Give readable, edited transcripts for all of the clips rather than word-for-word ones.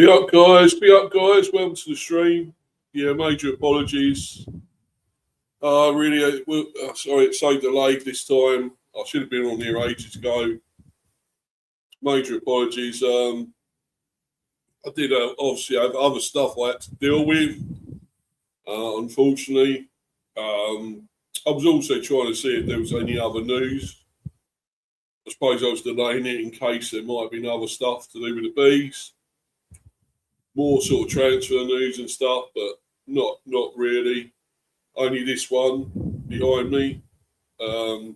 Be up, guys. Be up, guys. Welcome to the stream. Yeah, major apologies. Really, sorry, it's so delayed this time. I should have been on here ages ago. Major apologies. I did obviously have other stuff I had to deal with. Unfortunately, I was also trying to see if there was any other news. I suppose I was delaying it in case there might have been other stuff to do with the bees. More sort of transfer news and stuff, but not really. Only this one behind me. I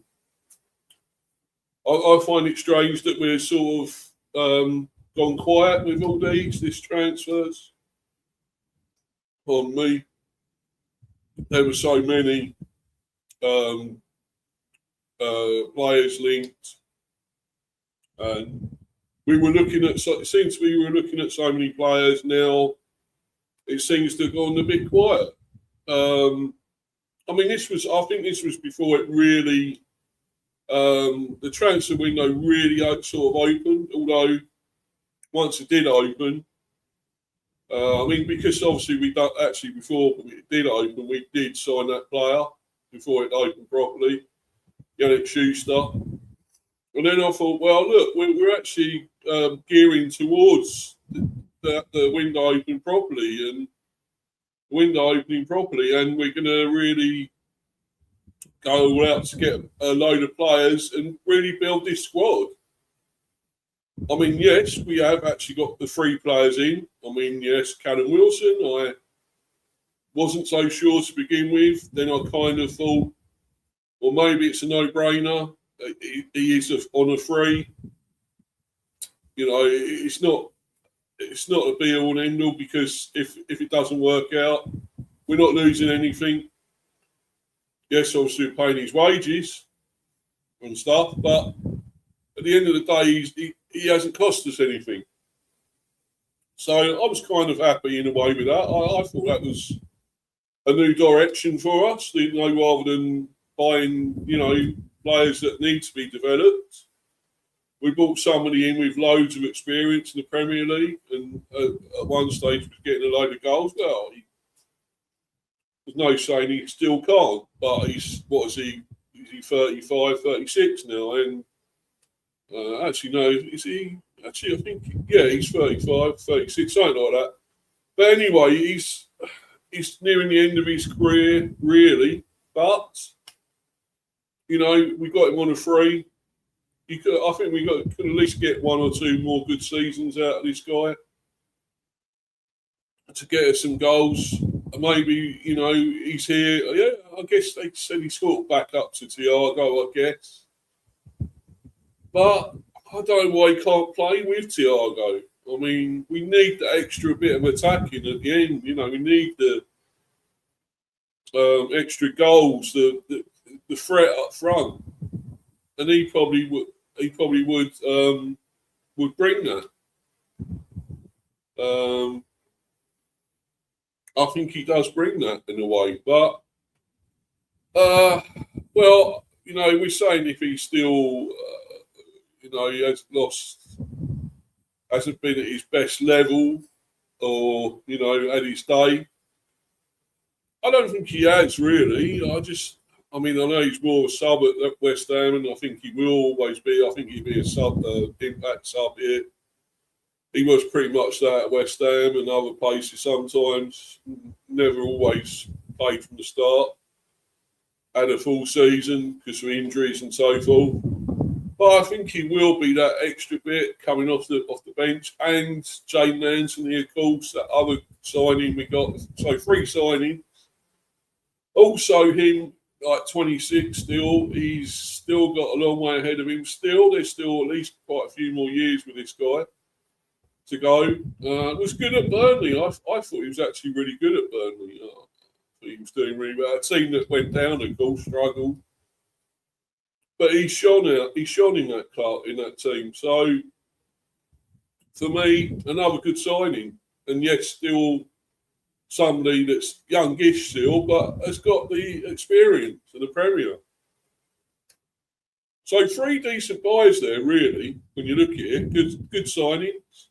find it strange that we're sort of gone quiet with all these transfers. On me, there were so many players linked, and we were looking at. Since we were looking at so many players, now it seems to have gone a bit quiet. I mean, I think this was before it really. The transfer window really sort of opened, although once it did open, I mean, because obviously we don't actually before it did open, we did sign that player before it opened properly, Yannick Schuster. And then I thought, well, look, we're actually gearing towards the window opening properly, and we're going to really go all out to get a load of players and really build this squad. I mean, yes, we have actually got the 3 players in. I mean, yes, Callum Wilson, I wasn't so sure to begin with. Then I kind of thought, well, maybe it's a no-brainer. He is on a free. You know, it's not a be-all and end-all, because if it doesn't work out, we're not losing anything. Yes, obviously we're paying his wages and stuff, but at the end of the day, he hasn't cost us anything. So I was kind of happy in a way with that. I thought that was a new direction for us, rather than buying, players that need to be developed. We brought somebody in with loads of experience in the Premier League, and at one stage was getting a load of goals. Well, there's no saying he still can't, but he's 35, 36 now, and actually, no, is he? Actually, I think, yeah, he's 35, 36, something like that. But anyway, he's nearing the end of his career, really. But, we got him on a free. I think we could at least get 1 or 2 more good seasons out of this guy to get us some goals. Maybe, he's here. Yeah, I guess they said he's sort of back up to Thiago, I guess. But I don't know why he can't play with Thiago. I mean, we need the extra bit of attacking at the end. We need the extra goals, the threat up front, and he probably would bring that. I think he does bring that in a way, but well, we're saying if he's still. He hasn't been at his best level, or, at his day. I don't think he has, really. I know he's more a sub at West Ham, and I think he will always be. I think he'll be a sub, impact sub here. He was pretty much that at West Ham and other places sometimes. Never always played from the start. Had a full season because of injuries and so forth. But I think he will be that extra bit coming off the bench. And Jaden Anthony, of course, that other signing we got. So 3 signings. Also him, 26 still. He's still got a long way ahead of him. There's still at least quite a few more years with this guy to go. Was good at Burnley. I thought he was actually really good at Burnley. I thought he was doing really well. A team that went down, of course, struggled. But he shone in that club, in that team. So, for me, another good signing. And yes, still somebody that's youngish still, but has got the experience of the Premier. So 3 decent buys there, really, when you look at it. Good signings.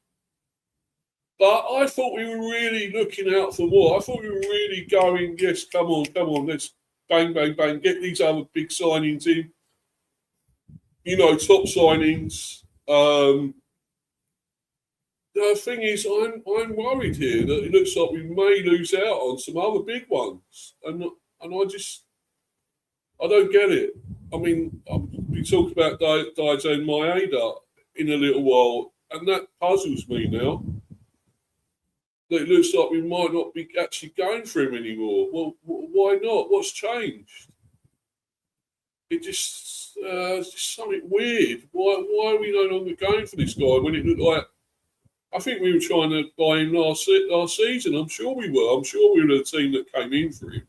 But I thought we were really looking out for more. I thought we were really going, yes, come on, let's bang, bang, bang, get these other big signings in. Top signings. The thing is, I'm worried here that it looks like we may lose out on some other big ones, and I don't get it. I mean, we talk about Dijon Maeda in a little while, and that puzzles me now. That it looks like we might not be actually going for him anymore. Well, why not? What's changed? It's just something weird. Why are we no longer going for this guy when it looked like? I think we were trying to buy him last season. I'm sure we were. I'm sure we were the team that came in for him.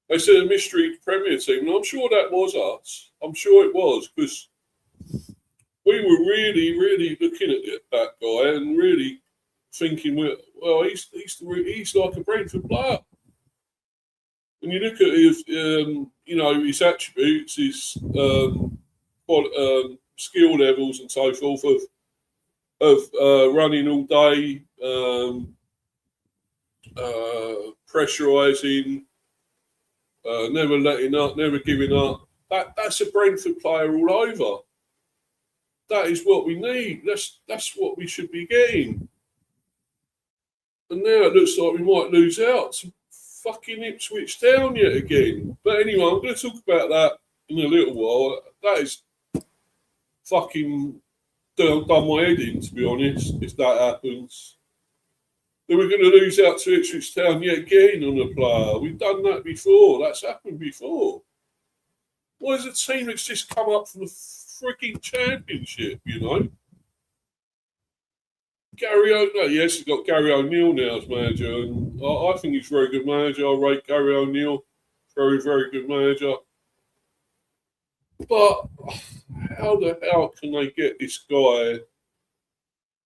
They said a mystery Premier team, and I'm sure that was us. I'm sure it was, because we were really, really looking at that guy and really thinking, well, he's like a Brentford player. When you look at his, his attributes, his skill levels and so forth of running all day, pressurising, never letting up, never giving up. That's a Brentford player all over. That is what we need. That's what we should be getting. And now it looks like we might lose out to fucking Ipswich Town yet again. But anyway, I'm going to talk about that in a little while. That is fucking done my head in, to be honest, if that happens. Then we're going to lose out to Ipswich Town yet again on a player. We've done that before. That's happened before. Why is a team that's just come up from the freaking championship, Yes, he's got Gary O'Neill now as manager, and I think he's a very good manager. I rate Gary O'Neill. Very, very good manager. But how the hell can they get this guy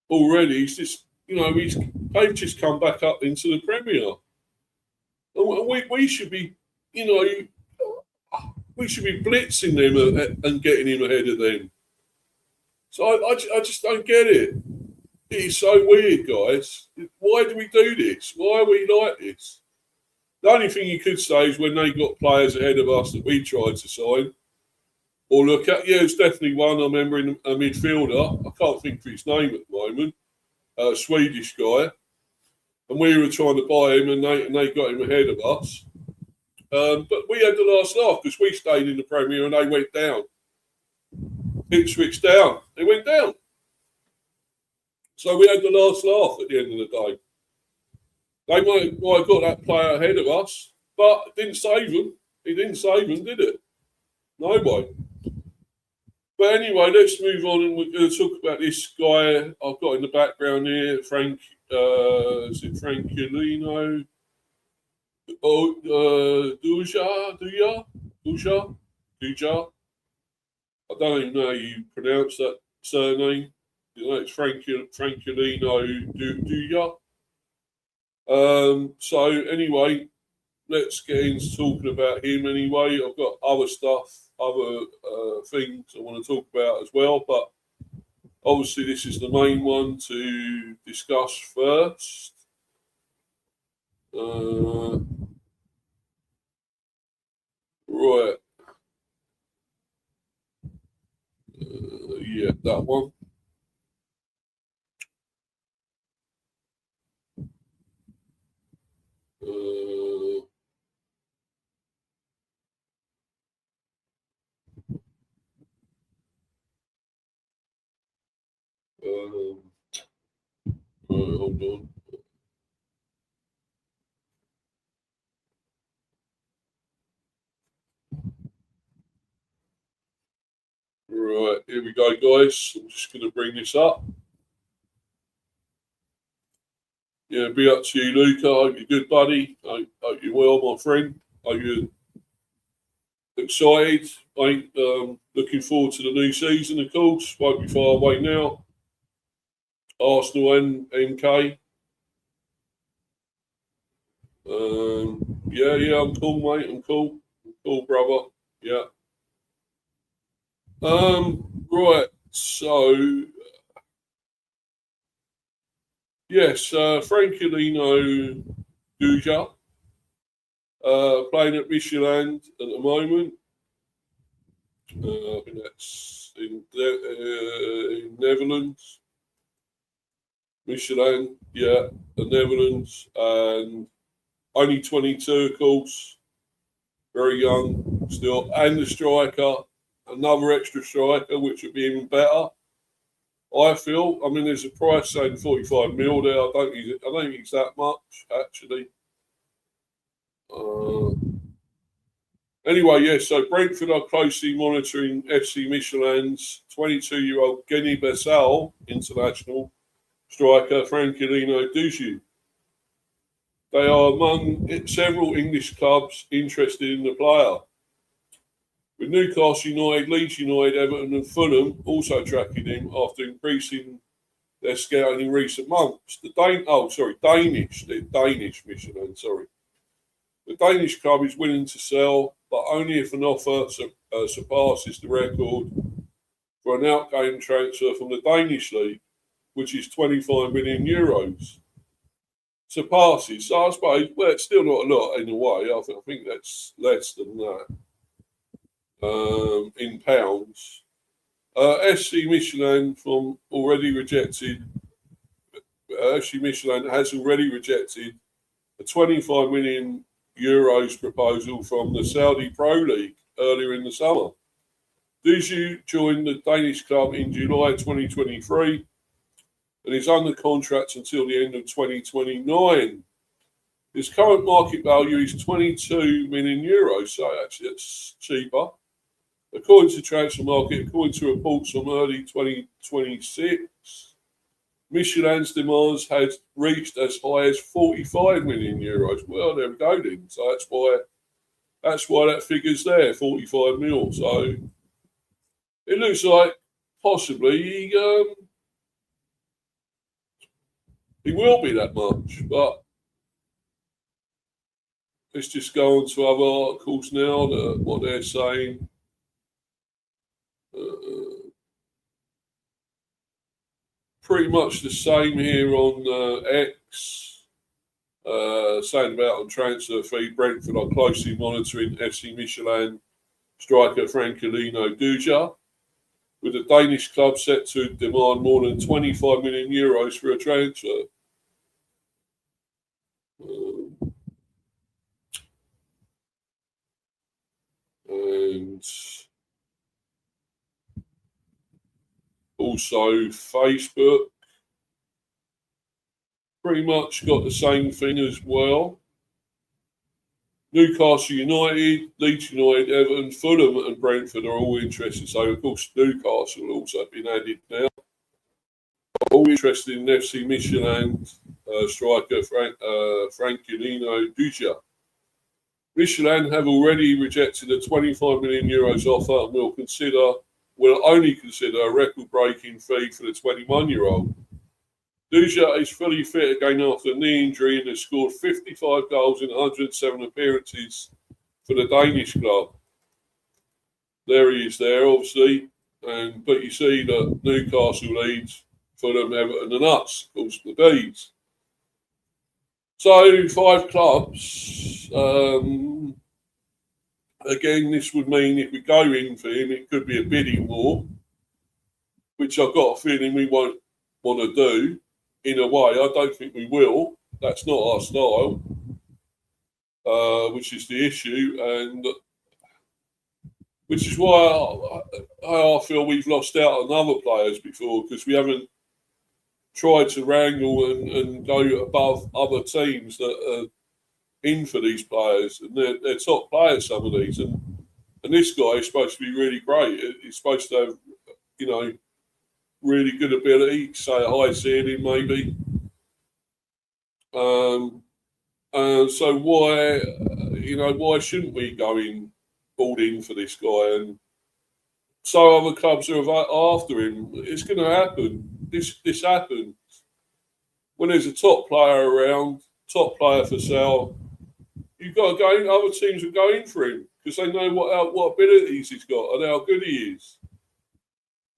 already? He's just, they've just come back up into the Premier. And we should be, we should be blitzing them and getting him ahead of them. So I just don't get it. It is so weird, guys. Why do we do this? Why are we like this? The only thing you could say is when they got players ahead of us that we tried to sign or look at. Yeah, it's definitely one. I remember in a midfielder. I can't think of his name at the moment. A Swedish guy. And we were trying to buy him, and they got him ahead of us. But we had the last laugh because we stayed in the Premier and they went down. Ipswich down. They went down. So we had the last laugh at the end of the day. They might have got that player ahead of us, but it didn't save them. It didn't save them, did it? No way. But anyway, let's move on, and we're going to talk about this guy I've got in the background here, is it Franculino? Duja. I don't even know how you pronounce that surname. It's Franculino Duja. So anyway, let's get into talking about him anyway. I've got other stuff, other things I want to talk about as well, but obviously this is the main one to discuss first. Right. Yeah, that one. Hold on. Right, here we go, guys. I'm just going to bring this up. Yeah, be up to you, Luca. I hope you're good, buddy. I hope you're well, my friend. I hope you're excited. Looking forward to the new season, of course. Won't be far away now. Arsenal and MK. Yeah, I'm cool, mate. I'm cool, brother. Yeah. Right. So Yes, Franculino Duja, playing at Michelin at the moment. I think that's in Netherlands. Michelin, yeah, the Netherlands, and only 22, of course, very young still, and the striker, another extra striker, which would be even better. I feel. I mean, there's a price saying 45 mil there. I don't think it's that much actually. Uh, anyway, yes. So Brentford are closely monitoring FC Michelin's 22-year-old Guinea-Bissau international striker Franculino Duju. They are among several English clubs interested in the player, with Newcastle United, Leeds United, Everton, and Fulham also tracking him after increasing their scouting in recent months. Danish Michelin. Sorry, the Danish club is willing to sell, but only if an offer surpasses the record for an outgoing transfer from the Danish league, which is 25 million euros. Surpasses. So I suppose, well, it's still not a lot in a way. I think that's less than that in pounds. SC Michelin from already rejected. FC Michelin has already rejected a 25 million euros proposal from the Saudi Pro League earlier in the summer. Duju joined the Danish club in July 2023 and is under contract until the end of 2029. His current market value is 22 million euros, so actually it's cheaper. According to Transfer Market, according to reports from early 2026, Michelin's demands had reached as high as 45 million euros. Well, there we go then. So that's why that figure's there, 45 mil. So it looks like possibly he will be that much, but let's just go on to other articles now. What they're saying. Pretty much the same here on X. Saying about on transfer fee, Brentford are closely monitoring FC Michelin striker Franculino Duja, with the Danish club set to demand more than 25 million euros for a transfer. And also Facebook pretty much got the same thing as well. Newcastle United, Leeds United, Everton, Fulham and Brentford are all interested. So, of course, Newcastle also been added now. All interested in FC Michelin striker Franculino Duja. Michelin have already rejected a 25 million euros offer and will only consider a record-breaking fee for the 21-year-old. Duja is fully fit again after a knee injury and has scored 55 goals in 107 appearances for the Danish club. There he is there, obviously. But you see that Newcastle, Leeds, Fulham, Everton and us, of course, the Bees. So 5 clubs. Again, this would mean if we go in for him, it could be a bidding war, which I've got a feeling we won't want to do. In a way, I don't think we will. That's not our style, which is the issue, and which is why I feel we've lost out on other players before, because we haven't tried to wrangle and go above other teams that are in for these players, and they're top players, some of these, and this guy is supposed to be really great. He's supposed to have, really good ability, say a high ceiling maybe. So why shouldn't we go all in for this guy? And so other clubs are after him. It's going to happen. This happens when there's a top player around, top player for sale. You've got to go in. Other teams will go in for him because they know what abilities he's got and how good he is.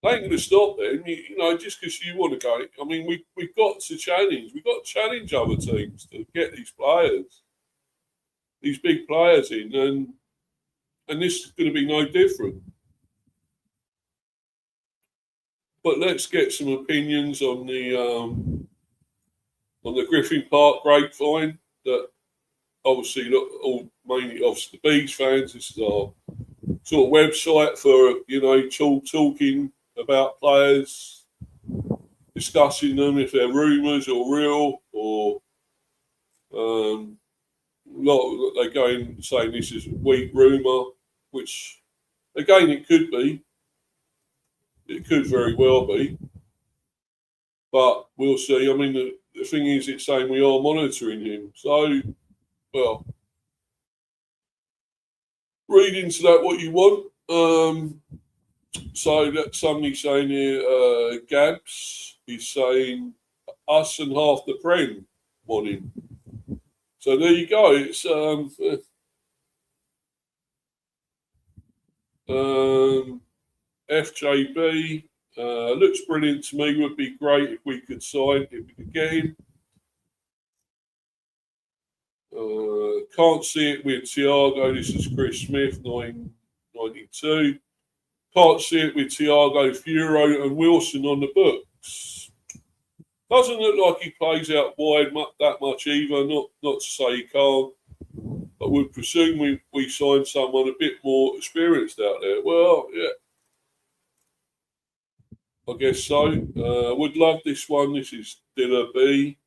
They ain't going to stop them. You know, just because you want to go. I mean, we've got to challenge. We've got to challenge other teams to get these players, these big players in, and this is going to be no different. But let's get some opinions on the Griffin Park grapevine. That obviously, look, all mainly obviously the Bees fans. This is our sort of website for talking about players, discussing them if they're rumours or real, or they're going saying this is a weak rumour, which again it could be. It could very well be, but we'll see. I mean, the thing is, it's saying we are monitoring him. So, well, read into that what you want. So that somebody saying here, Gabs is saying us and half the Prem want him. So there you go. It's FJB looks brilliant to me. Would be great if we could sign, if we could get him. Can't see it with Thiago. This is Chris Smith, 992. Can't see it with Thiago, Furo, and Wilson on the books. Doesn't look like he plays out wide that much either. Not to say he can't, but would presume we sign someone a bit more experienced out there. Well, yeah. I guess so. Would love this one. This is Dilla B.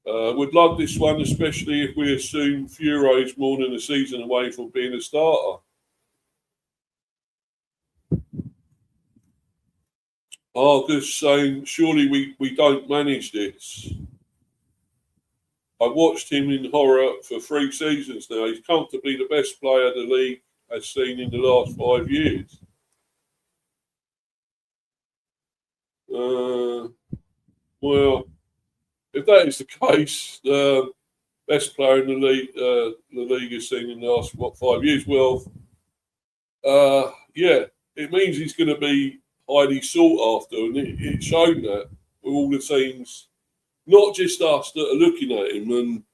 Would love this one, especially if we assume Furo is more than a season away from being a starter. Argus saying, surely we don't manage this. I watched him in horror for 3 seasons now. He's comfortably the best player the league has seen in the last 5 years. Well, if that is the case, the best player in the league has seen in the last 5 years. Well, yeah, it means he's going to be highly sought after, and it's shown that with all the teams, not just us, that are looking at him. And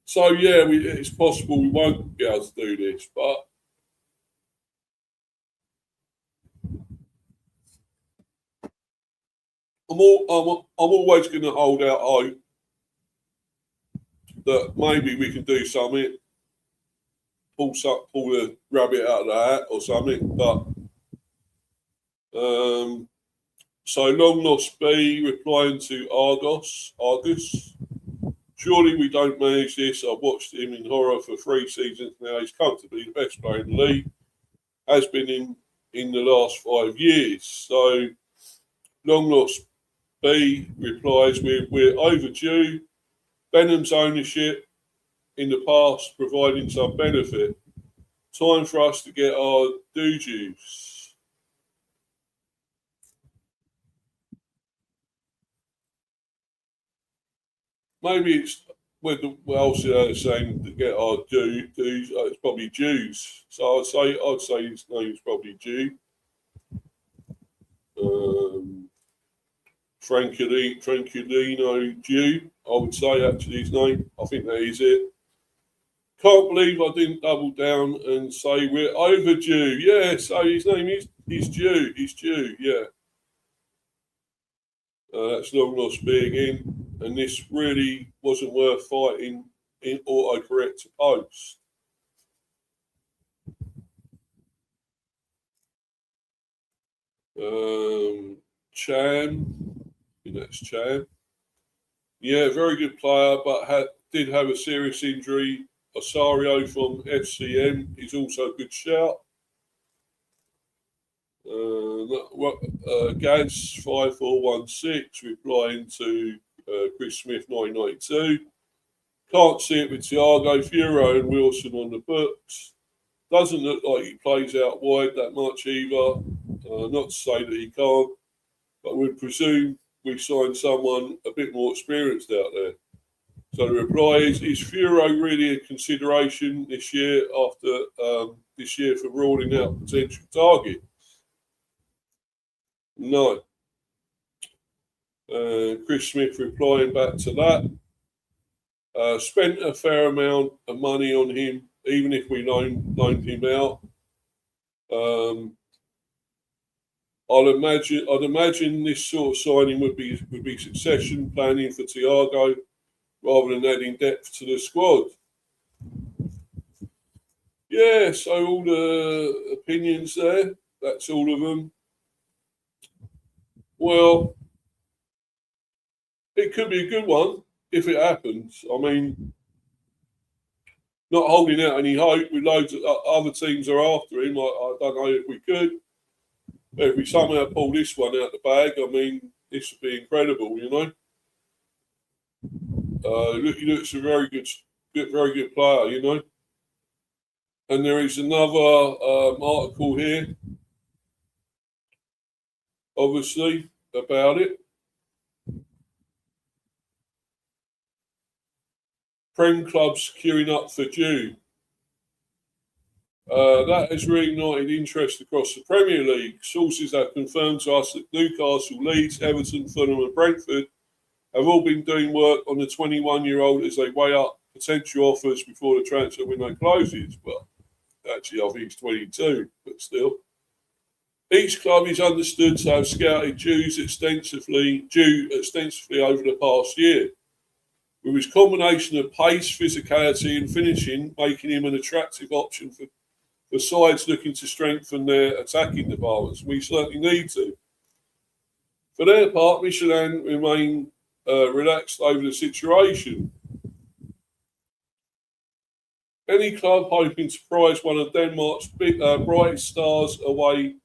so, yeah, it's possible we won't be able to do this, but I'm always going to hold out hope that maybe we can do something, pull the rabbit out of the hat or something. But so long lost B replying to Argus. Surely we don't manage this. I've watched him in horror for 3 seasons now. He's comfortably the best player in the league. Has been in the last 5 years. So long lost B replies, we're overdue. Benham's ownership in the past providing some benefit. Time for us to get our due juice. Maybe it's what else they're saying to get our dues. It's probably Jews. So I'd say his name's probably Jew. Franculino Jew, I would say actually his name. I think that is it. Can't believe I didn't double down and say we're overdue. Yeah, so his name is Jew. He's Jew, yeah. That's long lost B again. And this really wasn't worth fighting in autocorrect to post. Chan. I think that's Chan. Yeah, very good player, but did have a serious injury. Osario from FCM is also a good shout. Gaz 5416 replying to Chris Smith 992. Can't see it with Thiago, Furo and Wilson on the books. Doesn't look like he plays out wide that much either. Not to say that he can't, but we'd presume we signed someone a bit more experienced out there. So the reply is Furo really a consideration this year after this year for ruling out potential targets? No. Chris Smith replying back to that. Spent a fair amount of money on him, even if we loaned him out. I'd imagine this sort of signing would be succession planning for Thiago rather than adding depth to the squad. Yeah, so all the opinions there, that's all of them. Well, it could be a good one if it happens. I mean, not holding out any hope with loads of other teams are after him. I don't know if we could. But if we somehow pull this one out the bag, I mean, this would be incredible, you know. He looks a very good player, you know. And there is another article here, obviously, about it. Prem clubs queuing up for June. That has reignited interest across the Premier League. Sources have confirmed to us that Newcastle, Leeds, Everton, Fulham and Brentford have all been doing work on the 21-year-old as they weigh up potential offers before the transfer window closes. But actually, I think he's 22, but still. Each club is understood to have scouted Jew extensively over the past year, with his combination of pace, physicality and finishing making him an attractive option for sides looking to strengthen their attacking departments. We certainly need to. For their part, Michelin remain relaxed over the situation. Any club hoping to prize one of Denmark's brightest stars away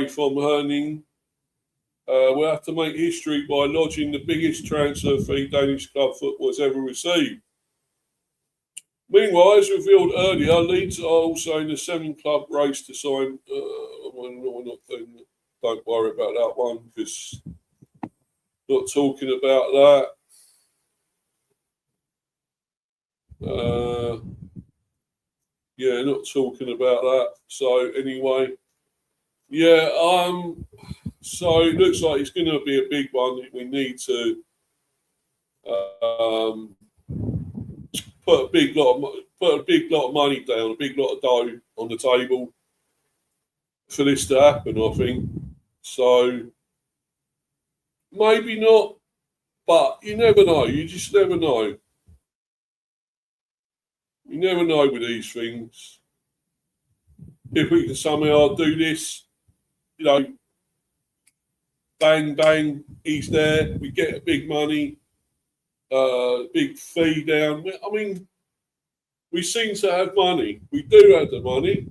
from Herning will have to make history by lodging the biggest transfer fee Danish club football has ever received. Meanwhile, as revealed earlier, Leeds are also in the 7-club race to sign. Don't worry about that one because not talking about that. Yeah, not talking about that. So anyway, yeah. So it looks like it's going to be a big one. We need to put a big lot of money down, a big lot of dough on the table for this to happen, I think. So maybe not, but you never know. You just never know. You never know with these things. If we can somehow do this, you know, bang, bang, he's there. We get big money, big fee down. I mean, we seem to have money. We do have the money.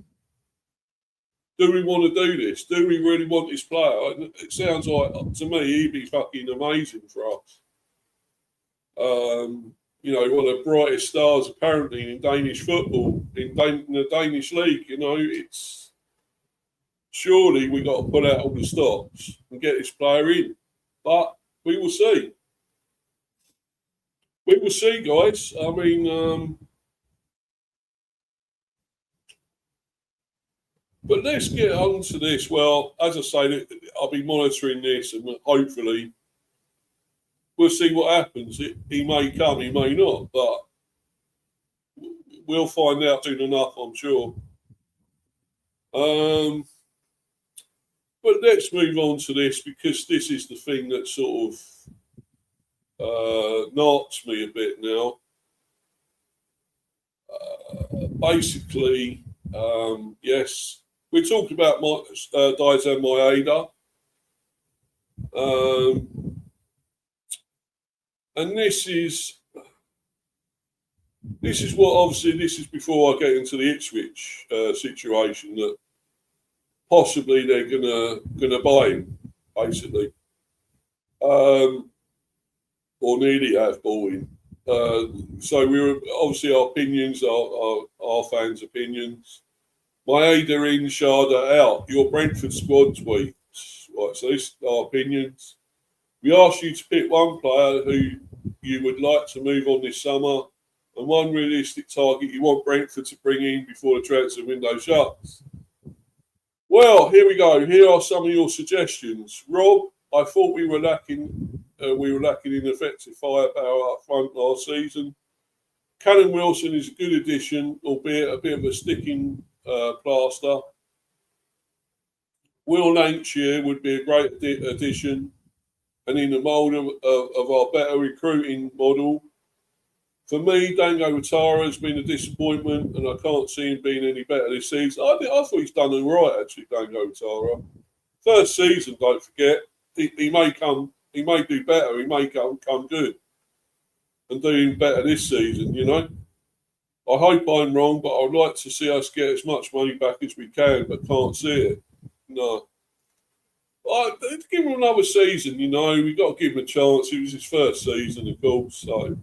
Do we want to do this? Do we really want this player? It sounds like, to me, he'd be fucking amazing for us. You know, one of the brightest stars apparently in Danish football, in the Danish league. You know, it's surely we got to put out all the stops and get this player in. But we will see. We will see, guys. I mean, but let's get on to this. Well, as I say, I'll be monitoring this and hopefully we'll see what happens. He may come, he may not, but we'll find out soon enough, I'm sure. But let's move on to this because this is the thing that sort of knocks me a bit now. Basically, yes, we talked about Daisen Maeda. And this is what, obviously, this is before I get into the Ipswich situation that possibly they're gonna buy him, basically, or nearly have bought him. So we were obviously our opinions, our fans' opinions. Maeda in, Sharda out. Your Brentford squad tweets. Right, so this is our opinions. We asked you to pick one player who you would like to move on this summer and one realistic target you want Brentford to bring in before the transfer window shuts. Well, here we go. Here are some of your suggestions, Rob. I thought we were lacking. In effective firepower up front last season. Callum Wilson is a good addition, albeit a bit of a sticking plaster. Will Lancashire would be a great addition, and in the mould of our better recruiting model. For me, Dango Watara has been a disappointment, and I can't see him being any better this season. I thought he's done all right, actually, Dango Watara. First season, don't forget, he may do better, he may come good and do even better this season, you know. I hope I'm wrong, but I'd like to see us get as much money back as we can, but can't see it. No. Give him another season, you know. We've got to give him a chance. It was his first season, of course, so...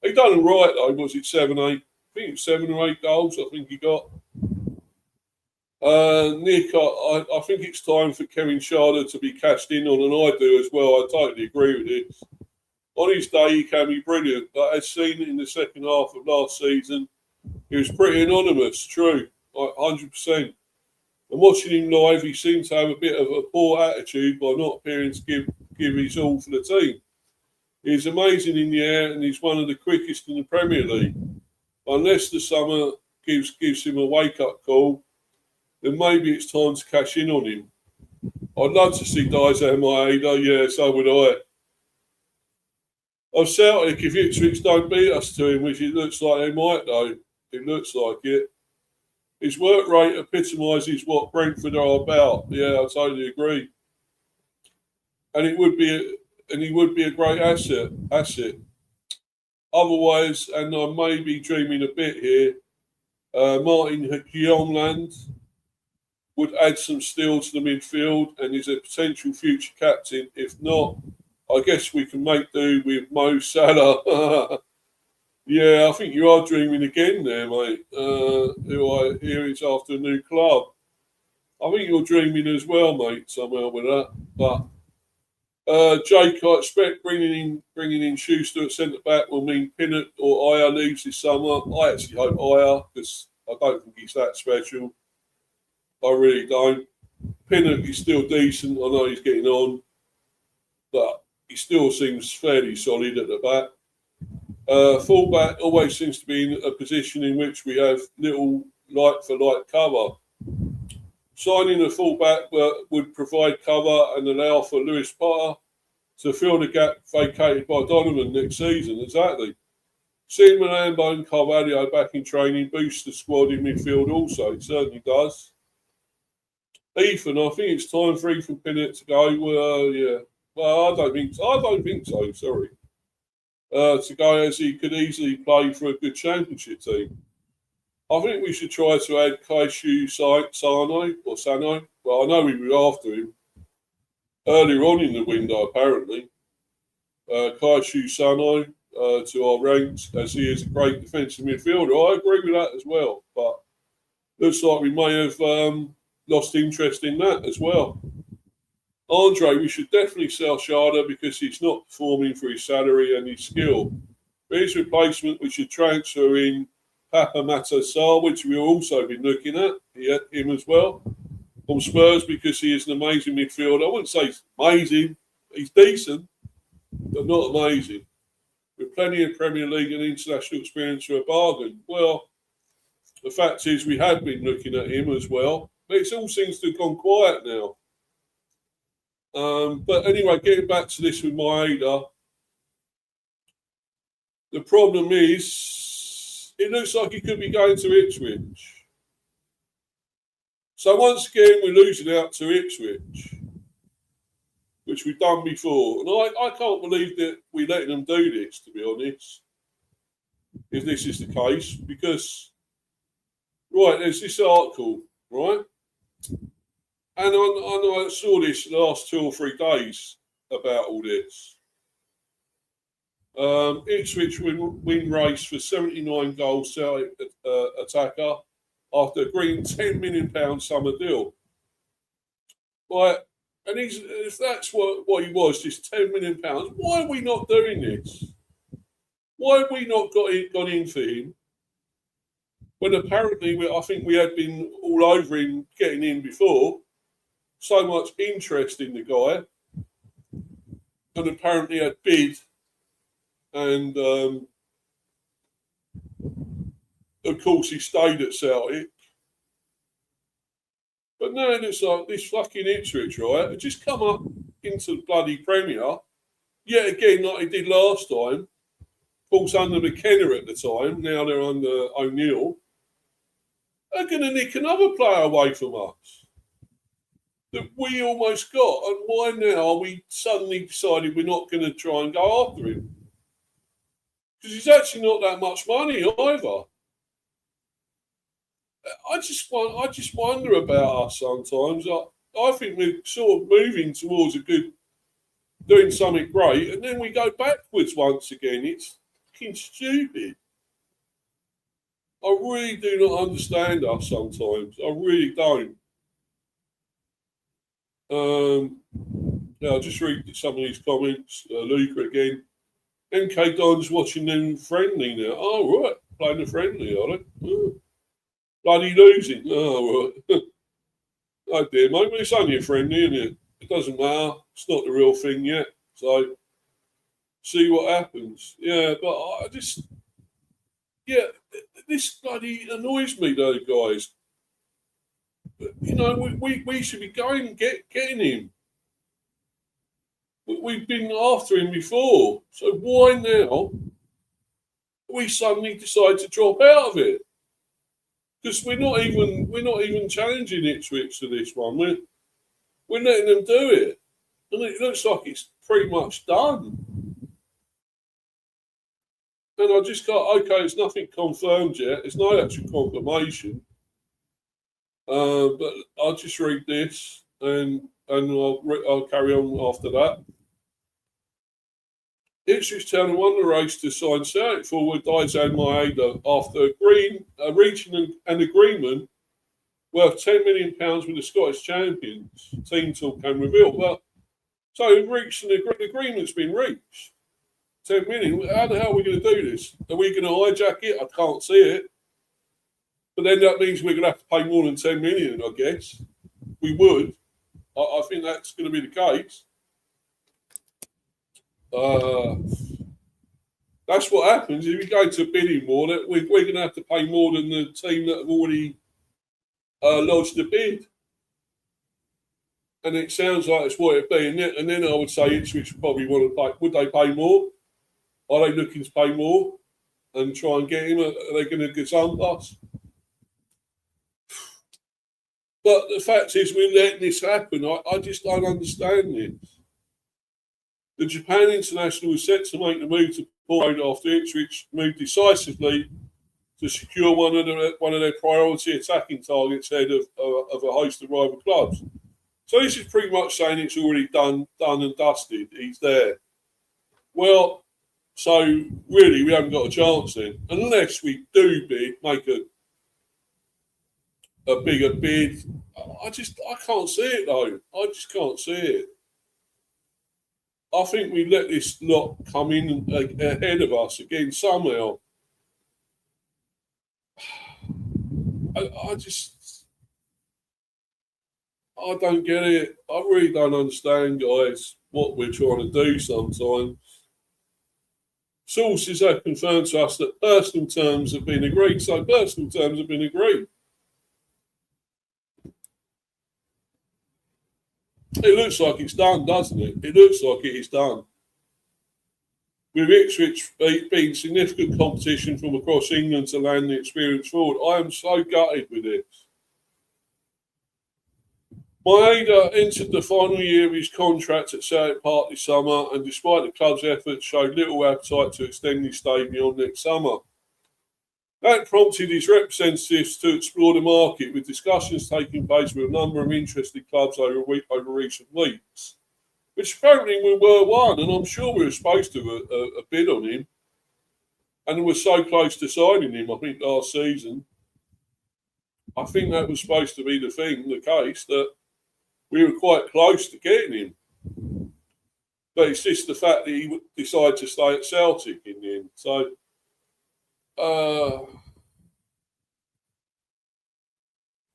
He done all right though. Was it 7, 8? I think it was 7 or 8 goals. I think he got. Nick, I think it's time for Kevin Sharder to be cashed in on, and I do as well. I totally agree with it. On his day, he can be brilliant, but as seen in the second half of last season, he was pretty anonymous. True, like 100%. And watching him live, he seemed to have a bit of a poor attitude by not appearing to give his all for the team. He's amazing in the air, and he's one of the quickest in the Premier League. Unless the summer gives him a wake-up call, then maybe it's time to cash in on him. I'd love to see Dizan Maeda. Yeah, so would I. I've Celtic, if Ipswich don't beat us to him, which it looks like they might, though. It looks like it. His work rate epitomises what Brentford are about. Yeah, I totally agree. And he would be a great asset. Otherwise, and I may be dreaming a bit here, Martin Hjelmland would add some steel to the midfield and is a potential future captain. If not, I guess we can make do with Mo Salah. Yeah, I think you are dreaming again there, mate. Who I hear is after a new club. I think you're dreaming as well, mate, somehow with that. But Jake, I expect bringing in Schuster at centre back will mean Pinnock or Aya leaves this summer. I actually hope Aya, because I don't think he's that special. I really don't. Pinnock is still decent. I know he's getting on, but he still seems fairly solid at the back. Fullback always seems to be in a position in which we have little like-for-like cover. Signing a fullback would provide cover and allow for Lewis Potter to fill the gap vacated by Donovan next season. Exactly. Seeing Malambo and Carvalho back in training boosts the squad in midfield also. It certainly does. Ethan, I think it's time for Ethan Pinnock to go. Well, yeah. Well, I don't think so. Sorry. To go, as he could easily play for a good championship team. I think we should try to add Kaishu Sano. Well, I know we were after him earlier on in the window, apparently. Kaishu Sano to our ranks, as he is a great defensive midfielder. I agree with that as well, but looks like we may have lost interest in that as well. Andre, we should definitely sell Sharda because he's not performing for his salary and his skill. For his replacement, we should transfer in Papa Matosar, which we've also been looking at, him as well, from Spurs, because he is an amazing midfielder. I wouldn't say he's amazing. He's decent, but not amazing. With plenty of Premier League and international experience for a bargain. Well, the fact is we have been looking at him as well, but it all seems to have gone quiet now. But anyway, getting back to this with Maeda, the problem is it looks like he could be going to Ipswich. So once again, we're losing out to Ipswich, which we've done before. And I can't believe that we're letting them do this, to be honest, if this is the case, because, right, there's this article, right? And I saw this the last 2 or 3 days about all this. Ipswich win race for 79 goals attacker after agreeing £10 million summer deal. Right, and if that's what he was, just £10 million, why are we not doing this? Why have we not gone in for him? When apparently I think we had been all over him getting in before. so much interest in the guy, and apparently had bid, and of course he stayed at Celtic. But now it's like this fucking Ipswich, right? It just come up into the bloody Premier, yet again, like he did last time. Of course, under McKenna at the time, now they're under O'Neill. They're going to nick another player away from us that we almost got. And why now are we suddenly decided we're not going to try and go after him? Because he's actually not that much money either. I just wonder about us sometimes. I think we're sort of moving towards doing something great, and then we go backwards once again. It's fucking stupid. I really do not understand us sometimes. I really don't. I'll just read some of these comments. Luca again. MK Don's watching them friendly now. Oh, right. Playing the friendly, are they? Oh. Bloody losing. Oh, right. Oh, dear, mate. Well, it's only a friendly, isn't it? It doesn't matter. It's not the real thing yet. So, see what happens. Yeah, but I just... Yeah, this bloody annoys me, though, guys. You know, we should be going and getting him. We've been after him before. So why now we suddenly decide to drop out of it? Because we're not even challenging Ipswich to this one. We're letting them do it. And it looks like it's pretty much done. And I just got, okay, it's nothing confirmed yet. It's no actual confirmation. But I'll just read this and I'll carry on after that. Ipswich Town won the race to sign Celtic forward Daizan Maeda after reaching an agreement worth £10 million with the Scottish champions. Team talk can reveal. But so the agreement's been reached. 10 million. How the hell are we going to do this? Are we going to hijack it? I can't see it. But then that means we're going to have to pay more than 10 million, I guess. We would. I think that's going to be the case. That's what happens if we go to bidding war. That we're going to have to pay more than the team that have already lodged a bid. And it sounds like it's what it'd be. And then I would say Ipswich probably want to pay. Would they pay more? Are they looking to pay more and try and get him? Are they going to gazump us? But the fact is, we're letting this happen. I just don't understand this. The Japan international was set to make the move to Port after Ipswich moved decisively to secure one of their priority attacking targets ahead of a host of rival clubs. So this is pretty much saying it's already done and dusted. He's there. Well, so really we haven't got a chance then, unless we do make a bigger bid. I can't see it though. I just can't see it. I think we let this lot come in ahead of us again somehow. I don't get it. I really don't understand, guys, what we're trying to do sometimes. Sources have confirmed to us that personal terms have been agreed. So personal terms have been agreed. It looks like it's done, doesn't it? It looks like it is done. With Ipswich being significant competition from across England to land the experienced forward, I am so gutted with this. Maeda entered the final year of his contract at Celtic Park this summer and despite the club's efforts showed little appetite to extend his stay beyond next summer. That prompted his representatives to explore the market with discussions taking place with a number of interested clubs over recent weeks, which apparently we were one, and I'm sure we were supposed to have a bid on him, and we were so close to signing him, I think, last season. I think that was supposed to be the case, that we were quite close to getting him. But it's just the fact that he decided to stay at Celtic in the end. So,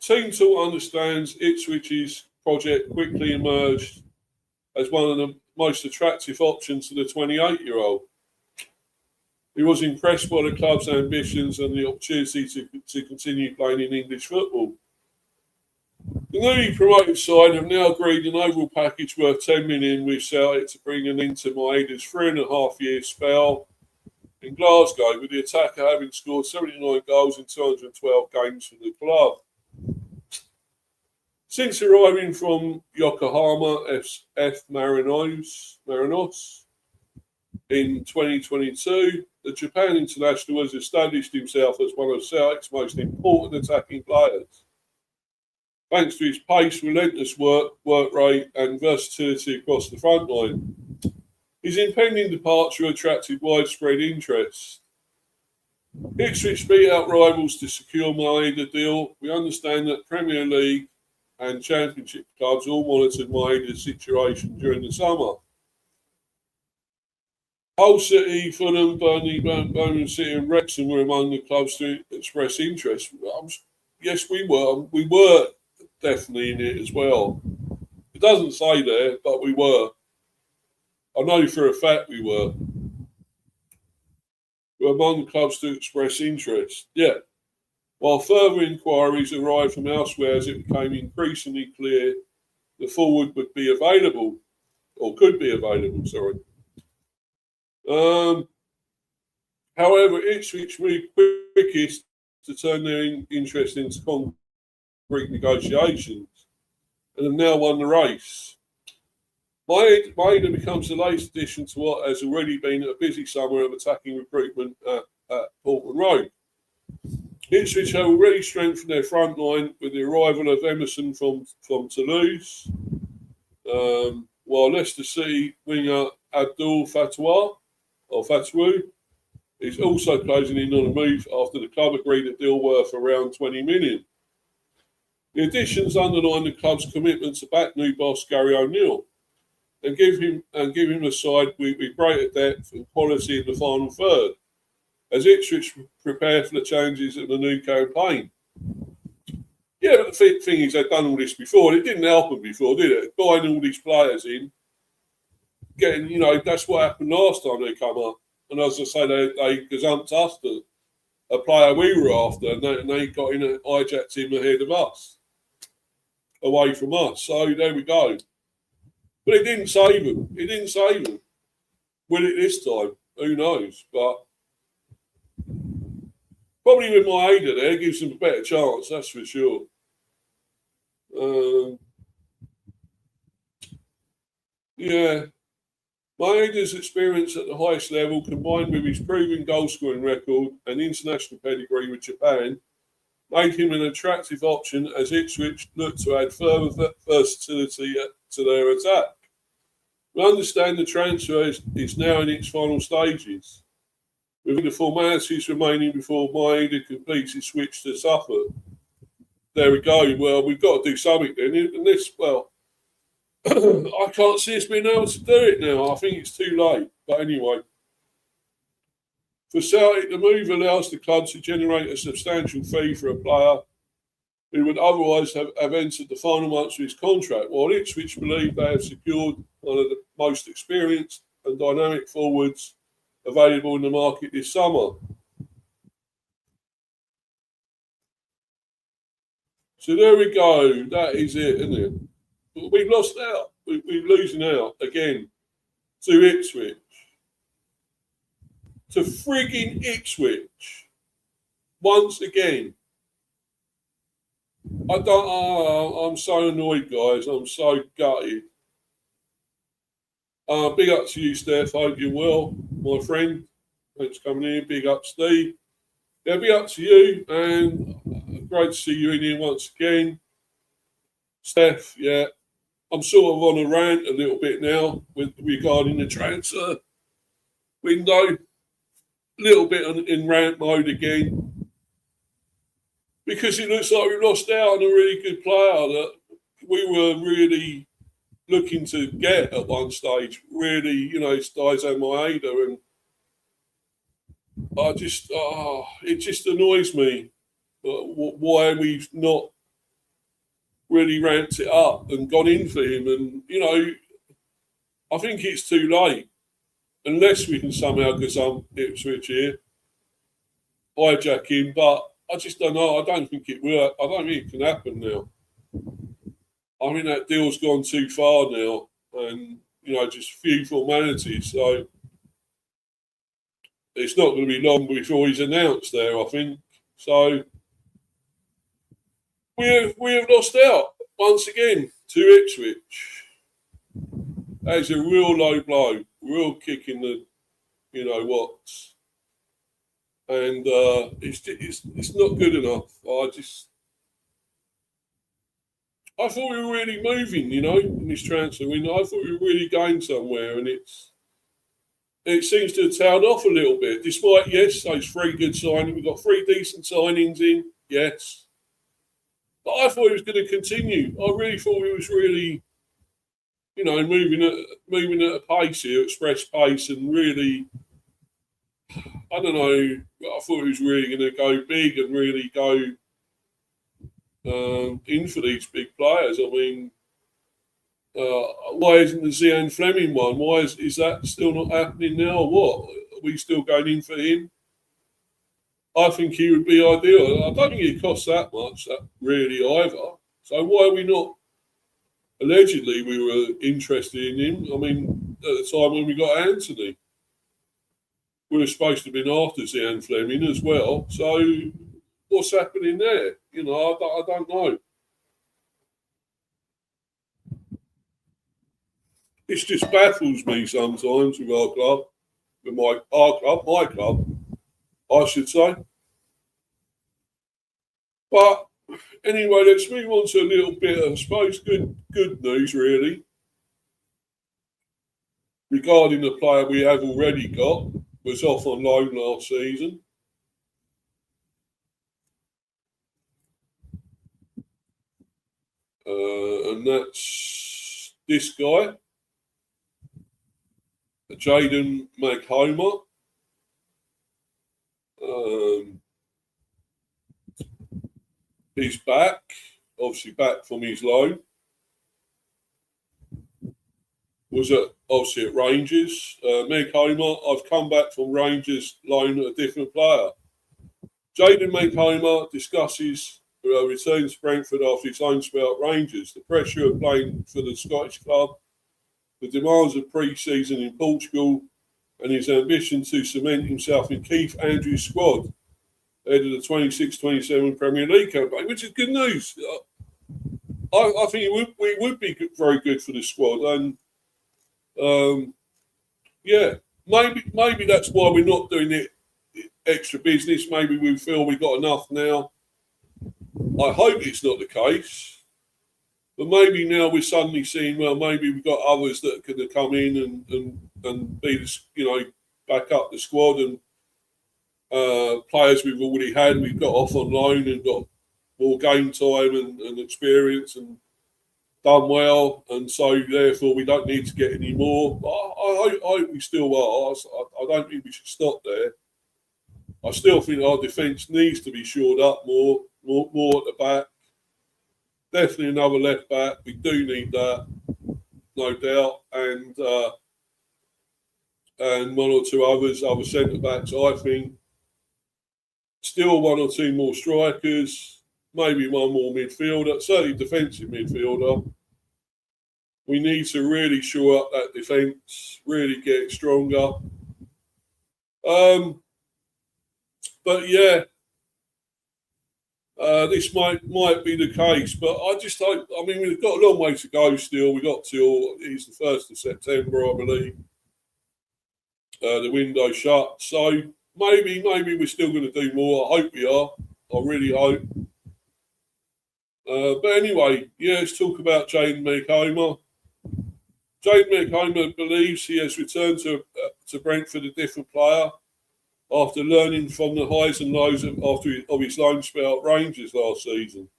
Team Talk understands Ipswich's project quickly emerged as one of the most attractive options to the 28-year-old. He was impressed by the club's ambitions and the opportunity to continue playing in English football. The newly promoted side have now agreed an overall package worth $10 million with Celtic to bring an end to Maeda's 3.5-year spell in Glasgow, with the attacker having scored 79 goals in 212 games for the club. Since arriving from Yokohama F. Marinos in 2022, the Japan international has established himself as one of Celtic's most important attacking players. Thanks to his pace, relentless work rate, and versatility across the front line. His impending departure attracted widespread interest. Ipswich beat out rivals to secure Maeda deal. We understand that Premier League and Championship clubs all monitored Maeda's situation during the summer. Hull City, Fulham, Burnley, Birmingham City and Wrexham were among the clubs to express interest. Yes, we were. We were definitely in it as well. It doesn't say there, but we were. I know for a fact we were. We're among the clubs to express interest. Yeah. While further inquiries arrived from elsewhere as it became increasingly clear the forward would be available, or could be available, sorry. However, Ipswich moved quickest to turn their interest into concrete negotiations and have now won the race. Maeda becomes the latest addition to what has already been a busy summer of attacking recruitment at Portman Road. Ipswich have already strengthened their front line with the arrival of Emerson from Toulouse, while Leicester City winger Abdul Fatawu is also closing in on a move after the club agreed a deal worth around $20 million. The additions underline the club's commitment to back new boss Gary O'Neill and give him a side with greater depth and quality in the final third, as Ipswich prepare for the challenges of the new campaign. Yeah, but the thing is, they've done all this before. It didn't help them before, did it? Buying all these players in, getting, that's what happened last time they come up. And as I say, they gazumped us to a player we were after, and they got in and hijacked him ahead of us, away from us. So there we go. But it didn't save them. It didn't save them. Will it this time? Who knows? But probably with Maeda there, gives them a better chance, that's for sure. Yeah. Maeda's experience at the highest level, combined with his proven goal-scoring record and international pedigree with Japan, made him an attractive option as Ipswich looked to add further versatility to their attack. We understand the transfer is now in its final stages, with the formalities remaining before Maeda completes his switch to Suffolk. There we go. Well, we've got to do something then. And this, well, I can't see us being able to do it now. I think it's too late. But anyway, for Celtic, the move allows the club to generate a substantial fee for a player who would otherwise have entered the final months of his contract, while Ipswich believe they have secured one of the most experienced and dynamic forwards available in the market this summer. So there we go. That is it, isn't it? But we've lost out. We're losing out again to Ipswich. To frigging Ipswich. Once again. I'm so annoyed, guys. I'm so gutted. Big up to you, Steph. Hope you're well, my friend. Thanks for coming in. Big up, Steve. Yeah, big up to you. And great to see you in here once again. Steph, yeah. I'm sort of on a rant a little bit now regarding the transfer window. A little bit in rant mode again. Because it looks like we lost out on a really good player that we were really looking to get at one stage. Really, it's Daiso Maeda. And it just annoys me why we've not really ramped it up and gone in for him. And, I think it's too late. Unless we can somehow get some Ipswich here, hijack him. But I just don't know. I don't think it will. I don't think it can happen now. I mean, that deal's gone too far now. And, just a few formalities. So it's not going to be long before he's announced there, I think. So we have lost out once again to Ipswich. That's a real low blow, real kick in the, what. And it's not good enough. I thought we were really moving, in this transfer window. I thought we were really going somewhere, and it seems to have tailed off a little bit. Despite, yes, those 3 good signings. We've got 3 decent signings in, yes. But I thought it was going to continue. I really thought it was really, moving at a pace here, express pace, and really, I don't know. I thought it was really going to go big and really go in for these big players. I mean, why isn't the Zian Fleming one? Why is that still not happening now? Or what? Are we still going in for him? I think he would be ideal. I don't think it costs that much, that really either. So why are we not? Allegedly, we were interested in him. I mean, at the time when we got Anthony, we were supposed to have been after Zian Fleming as well. So what's happening there? I don't know. It just baffles me sometimes with our club, with my club, I should say. But anyway, let's move on to a little bit of, I suppose, good news, really, regarding the player we have already got, was off on loan last season. And that's this guy, Jaden McHomer. He's back, obviously back from his loan. Was obviously at Rangers. McHomer, I've come back from Rangers loan at a different player. Jaden McHomer discusses return to Brentford after his loan spell at Rangers. The pressure of playing for the Scottish club, the demands of pre-season in Portugal, and his ambition to cement himself in Keith Andrews' squad ahead of the 26-27 Premier League campaign, which is good news. I think we would be very good for the squad, and maybe that's why we're not doing it extra business. Maybe we feel we got enough now. I hope it's not the case. But maybe now we're suddenly seeing, well, maybe we've got others that can come in and be, back up the squad, and players we've already had, we've got off on loan and got more game time and experience and done well, and so therefore we don't need to get any more. I hope we still are. I don't think we should stop there. I still think our defence needs to be shored up more at the back. Definitely another left back. We do need that, no doubt, and one or two other centre backs. I think still 1 or 2 more strikers, maybe 1 more midfielder, certainly defensive midfielder. We need to really shore up that defence, really get it stronger. But yeah. This might be the case, but I just hope. I mean, we've got a long way to go still. We got till it's the 1st of September, I believe. The window shut, so maybe we're still going to do more. I hope we are. I really hope. But anyway, let's talk about Jaden McHomer. Jaden McHomer believes he has returned to Brentford a different player, after learning from the highs and lows of his loan spell at Rangers last season.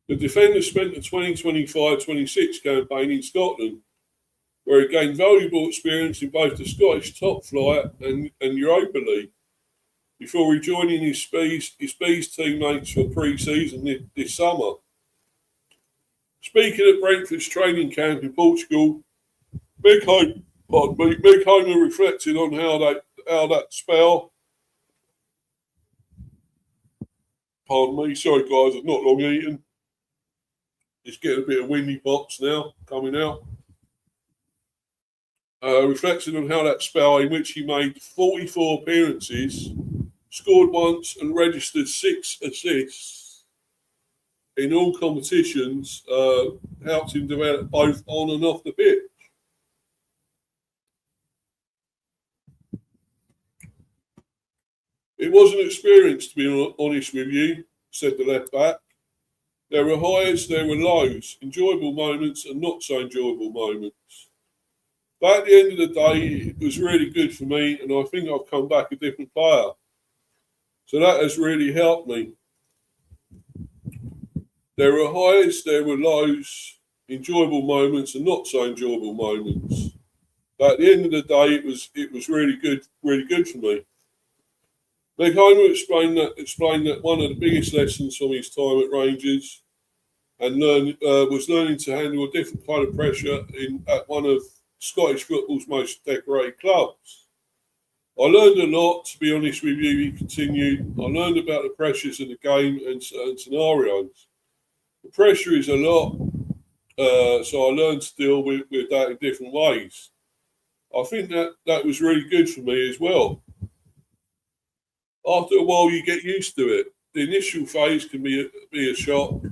The defender spent the 2025-26 campaign in Scotland, where he gained valuable experience in both the Scottish top flight and Europa League. before rejoining his Bees teammates for pre-season this summer. Speaking at Brentford's training camp in Portugal, Mick Homer reflected on how that spell. Pardon me, sorry guys, I've not long eaten. It's getting a bit of windy pops now coming out. Reflecting on how that spell in which he made 44 appearances, scored once and registered 6 assists in all competitions, helped him develop both on and off the pitch. It was an experience, to be honest with you, said the left back. There were highs, there were lows, enjoyable moments and not so enjoyable moments. But at the end of the day, it was really good for me, and I think I've come back a different player. So that has really helped me. There were highs, there were lows, enjoyable moments and not so enjoyable moments. But at the end of the day, it was really good for me. Mick Homer explained that one of the biggest lessons from his time at Rangers was learning to handle a different kind of pressure at one of Scottish football's most decorated clubs. I learned a lot, to be honest with you, he continued. I learned about the pressures of the game and scenarios. The pressure is a lot, so I learned to deal with that in different ways. I think that was really good for me as well. After a while, you get used to it. The initial phase can be a shock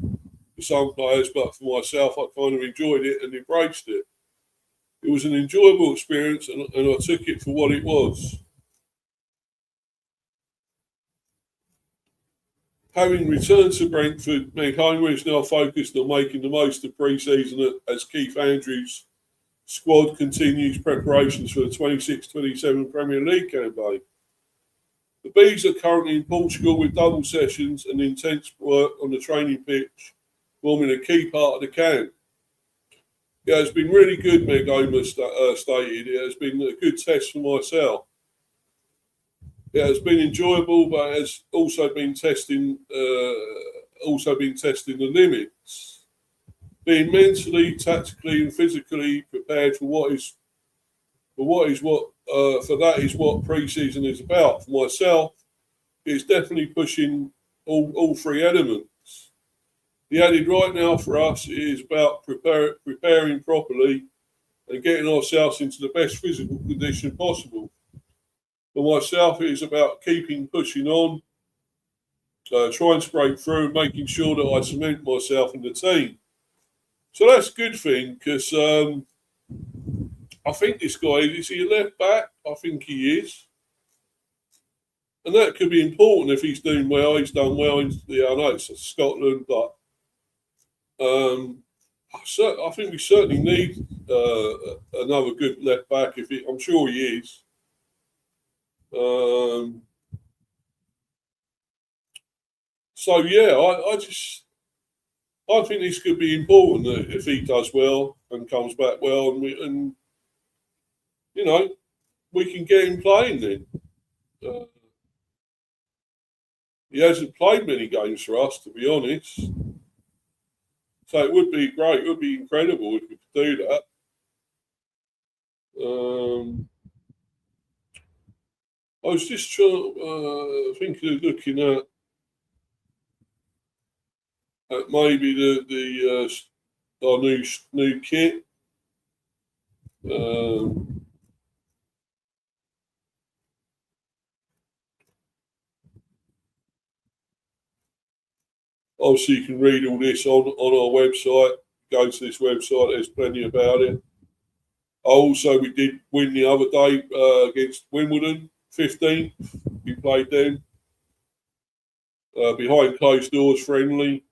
for some players, but for myself, I kind of enjoyed it and embraced it. It was an enjoyable experience, and I took it for what it was. Having returned to Brentford, Mick Homer is now focused on making the most of pre-season as Keith Andrews' squad continues preparations for the 26-27 Premier League campaign. The Bees are currently in Portugal with double sessions and intense work on the training pitch, forming a key part of the camp. It has been really good, Mick Homer stated. It has been a good test for myself. It has been enjoyable, but has also been testing the limits. Being mentally, tactically, and physically prepared for that is what pre-season is about. For myself, it's definitely pushing all three elements. The added right now for us is about preparing properly and getting ourselves into the best physical condition possible. For myself, it is about keeping pushing on, trying to break through and making sure that I cement myself in the team. So that's a good thing because I think this guy, is he a left back? I think he is. And that could be important if he's doing well. He's done well in, I know it's Scotland, but I think we certainly need another good left back. I'm sure he is. So yeah, I think this could be important that if he does well and comes back well, and we can get him playing then. He hasn't played many games for us, to be honest. So it would be great. It would be incredible if we could do that. I was just thinking of looking at maybe our new kit. Obviously, you can read all this on our website. Go to this website. There's plenty about it. We did win the other day against Wimbledon, 15th. We played them. Behind closed doors friendly.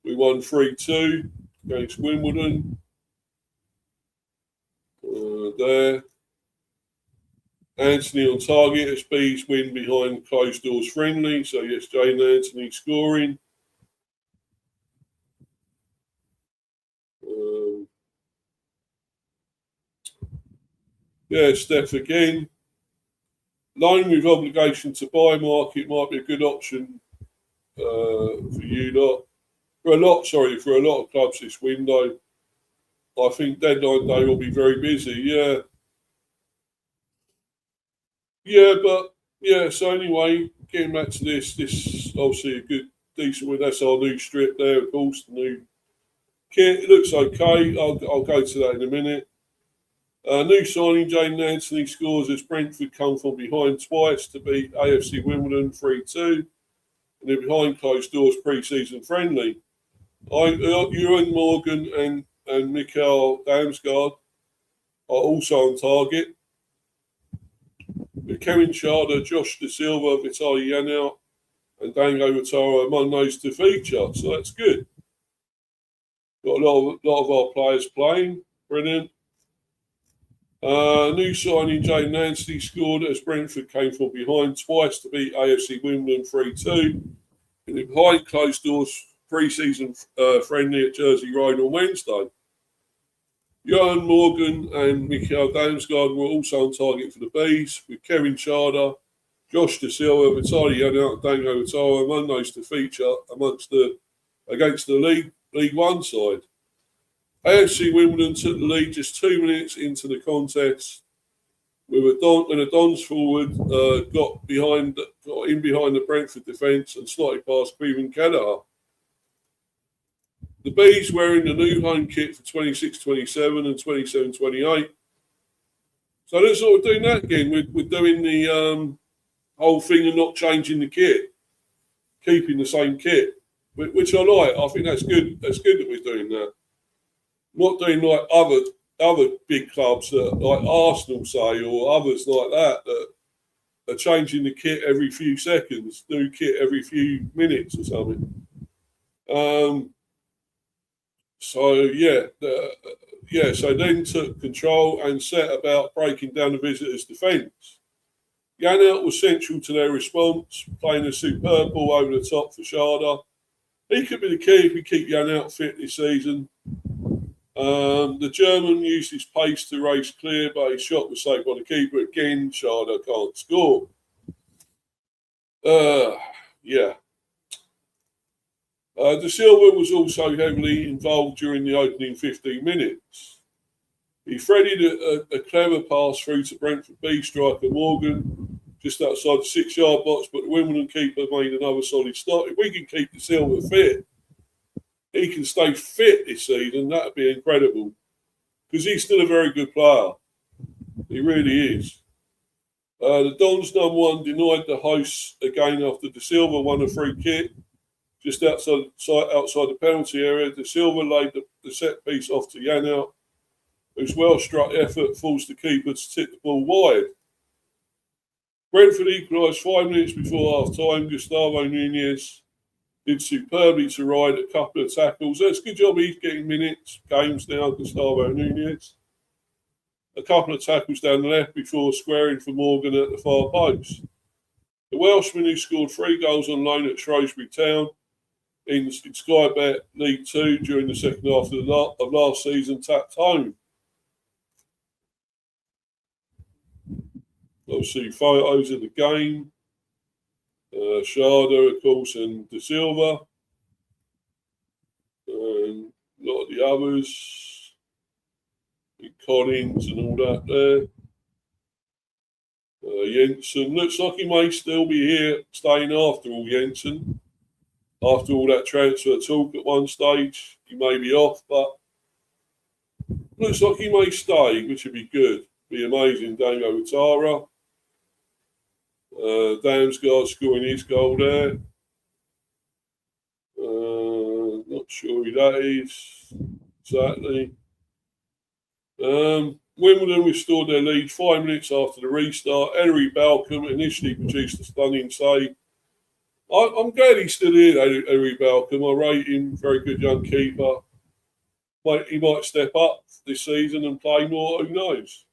We won 3-2 against Wimbledon. There. Anthony on target as Bees win behind closed doors friendly. So yes, Jane Anthony scoring. Steph again. Loan with obligation to buy market might be a good option for you lot. For a lot of clubs this window. I think deadline day will be very busy. So anyway, getting back to this obviously a good, decent one. That's our new strip there, of course. The new kit. It looks okay. I'll go to that in a minute. New signing Jaden Anthony scores as Brentford come from behind twice to beat AFC Wimbledon 3-2 in a behind closed doors pre-season friendly. Ewan Morgan and Mikael Damsgaard are also on target. With Kevin Charter, Josh De Silva, Vitaly Yanout, and Dango Watara among those to feature, so that's good. Got a lot of our players playing, brilliant. New signing Jaden Anthony scored as Brentford came from behind twice to beat AFC Wimbledon 3-2 in the behind closed doors pre-season friendly at Jersey Road on Wednesday. Johan Morgan and Mikael Damsgaard were also on target for the Bees, with Kevin Charter, Josh De Silva, Vitaly Yanout, and Dango Watara among those to feature against the League One side. AFC Wimbledon took the lead just 2 minutes into the contest, when a Dons forward got in behind the Brentford defence and slotted past Cleveland Kelleher. The Bees wearing the new home kit for 26-27 and 27-28. So they're sort of doing that again. We're doing the whole thing of not changing the kit, keeping the same kit, which I like. I think that's good. That's good that we're doing that. Not doing like other big clubs that, like Arsenal say, or others like that are changing the kit every few seconds, new kit every few minutes or something. So then took control and set about breaking down the visitors' defence. Yanelt was central to their response, playing a superb ball over the top for Sharda. He could be the key if we keep Yanelt fit this season. The German used his pace to race clear, but his shot was saved by the keeper. Again, Sharda can't score. De Silva was also heavily involved during the opening 15 minutes. He threaded a clever pass through to Brentford B striker Morgan just outside the 6-yard box, but the Wimbledon keeper made another solid start. If we can keep De Silva fit, he can stay fit this season, that would be incredible. Because he's still a very good player. He really is. The Dons #1 denied the hosts again after De Silva won a free kick. Just outside the penalty area, De Silva laid the set piece off to Yanelt, whose well-struck effort forced the keeper to tip the ball wide. Brentford equalised 5 minutes before half-time. Gustavo Nunez did superbly to ride a couple of tackles. That's a good job he's getting games now, Gustavo Nunez. A couple of tackles down the left before squaring for Morgan at the far post. The Welshman, who scored 3 goals on loan at Shrewsbury Town in Sky Bet League 2 during the second half of last season, tapped home. Obviously, photos of the game. Sharda, of course, and De Silva. And a lot of the others. Collins and all that there. Jensen. Looks like he may still be here, staying after all, Jensen. After all that transfer talk at one stage, he may be off, but looks like he may stay, which would be good. Be amazing. Dango Watara. Damsgaard scoring his goal there. Not sure who that is exactly. Wimbledon restored their lead 5 minutes after the restart. Ellery Balcom initially produced a stunning save. I'm glad he's still here, Ellery Balcom. I rate him, very good young keeper. He might step up this season and play more, who knows?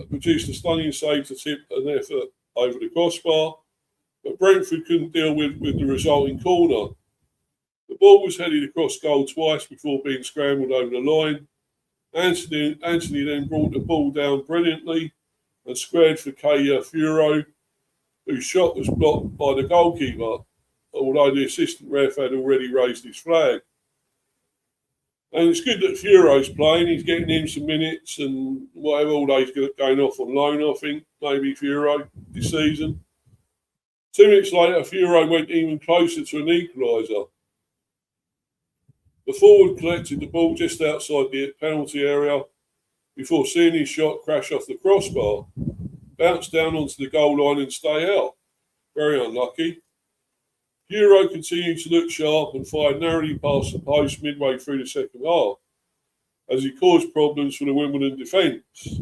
Produced a stunning save to tip an effort over the crossbar, but Brentford couldn't deal with the resulting corner. The ball was headed across goal twice before being scrambled over the line. Anthony then brought the ball down brilliantly and squared for Kaya Furo, whose shot was blocked by the goalkeeper, although the assistant ref had already raised his flag. And it's good that Furo's playing. He's getting in some minutes and whatever, although he's going off on loan, I think, maybe Furo this season. 2 minutes later, Furo went even closer to an equaliser. The forward collected the ball just outside the penalty area before seeing his shot crash off the crossbar, bounce down onto the goal line and stay out. Very unlucky. Furo continued to look sharp and fired narrowly past the post midway through the second half, as he caused problems for the Wimbledon defence.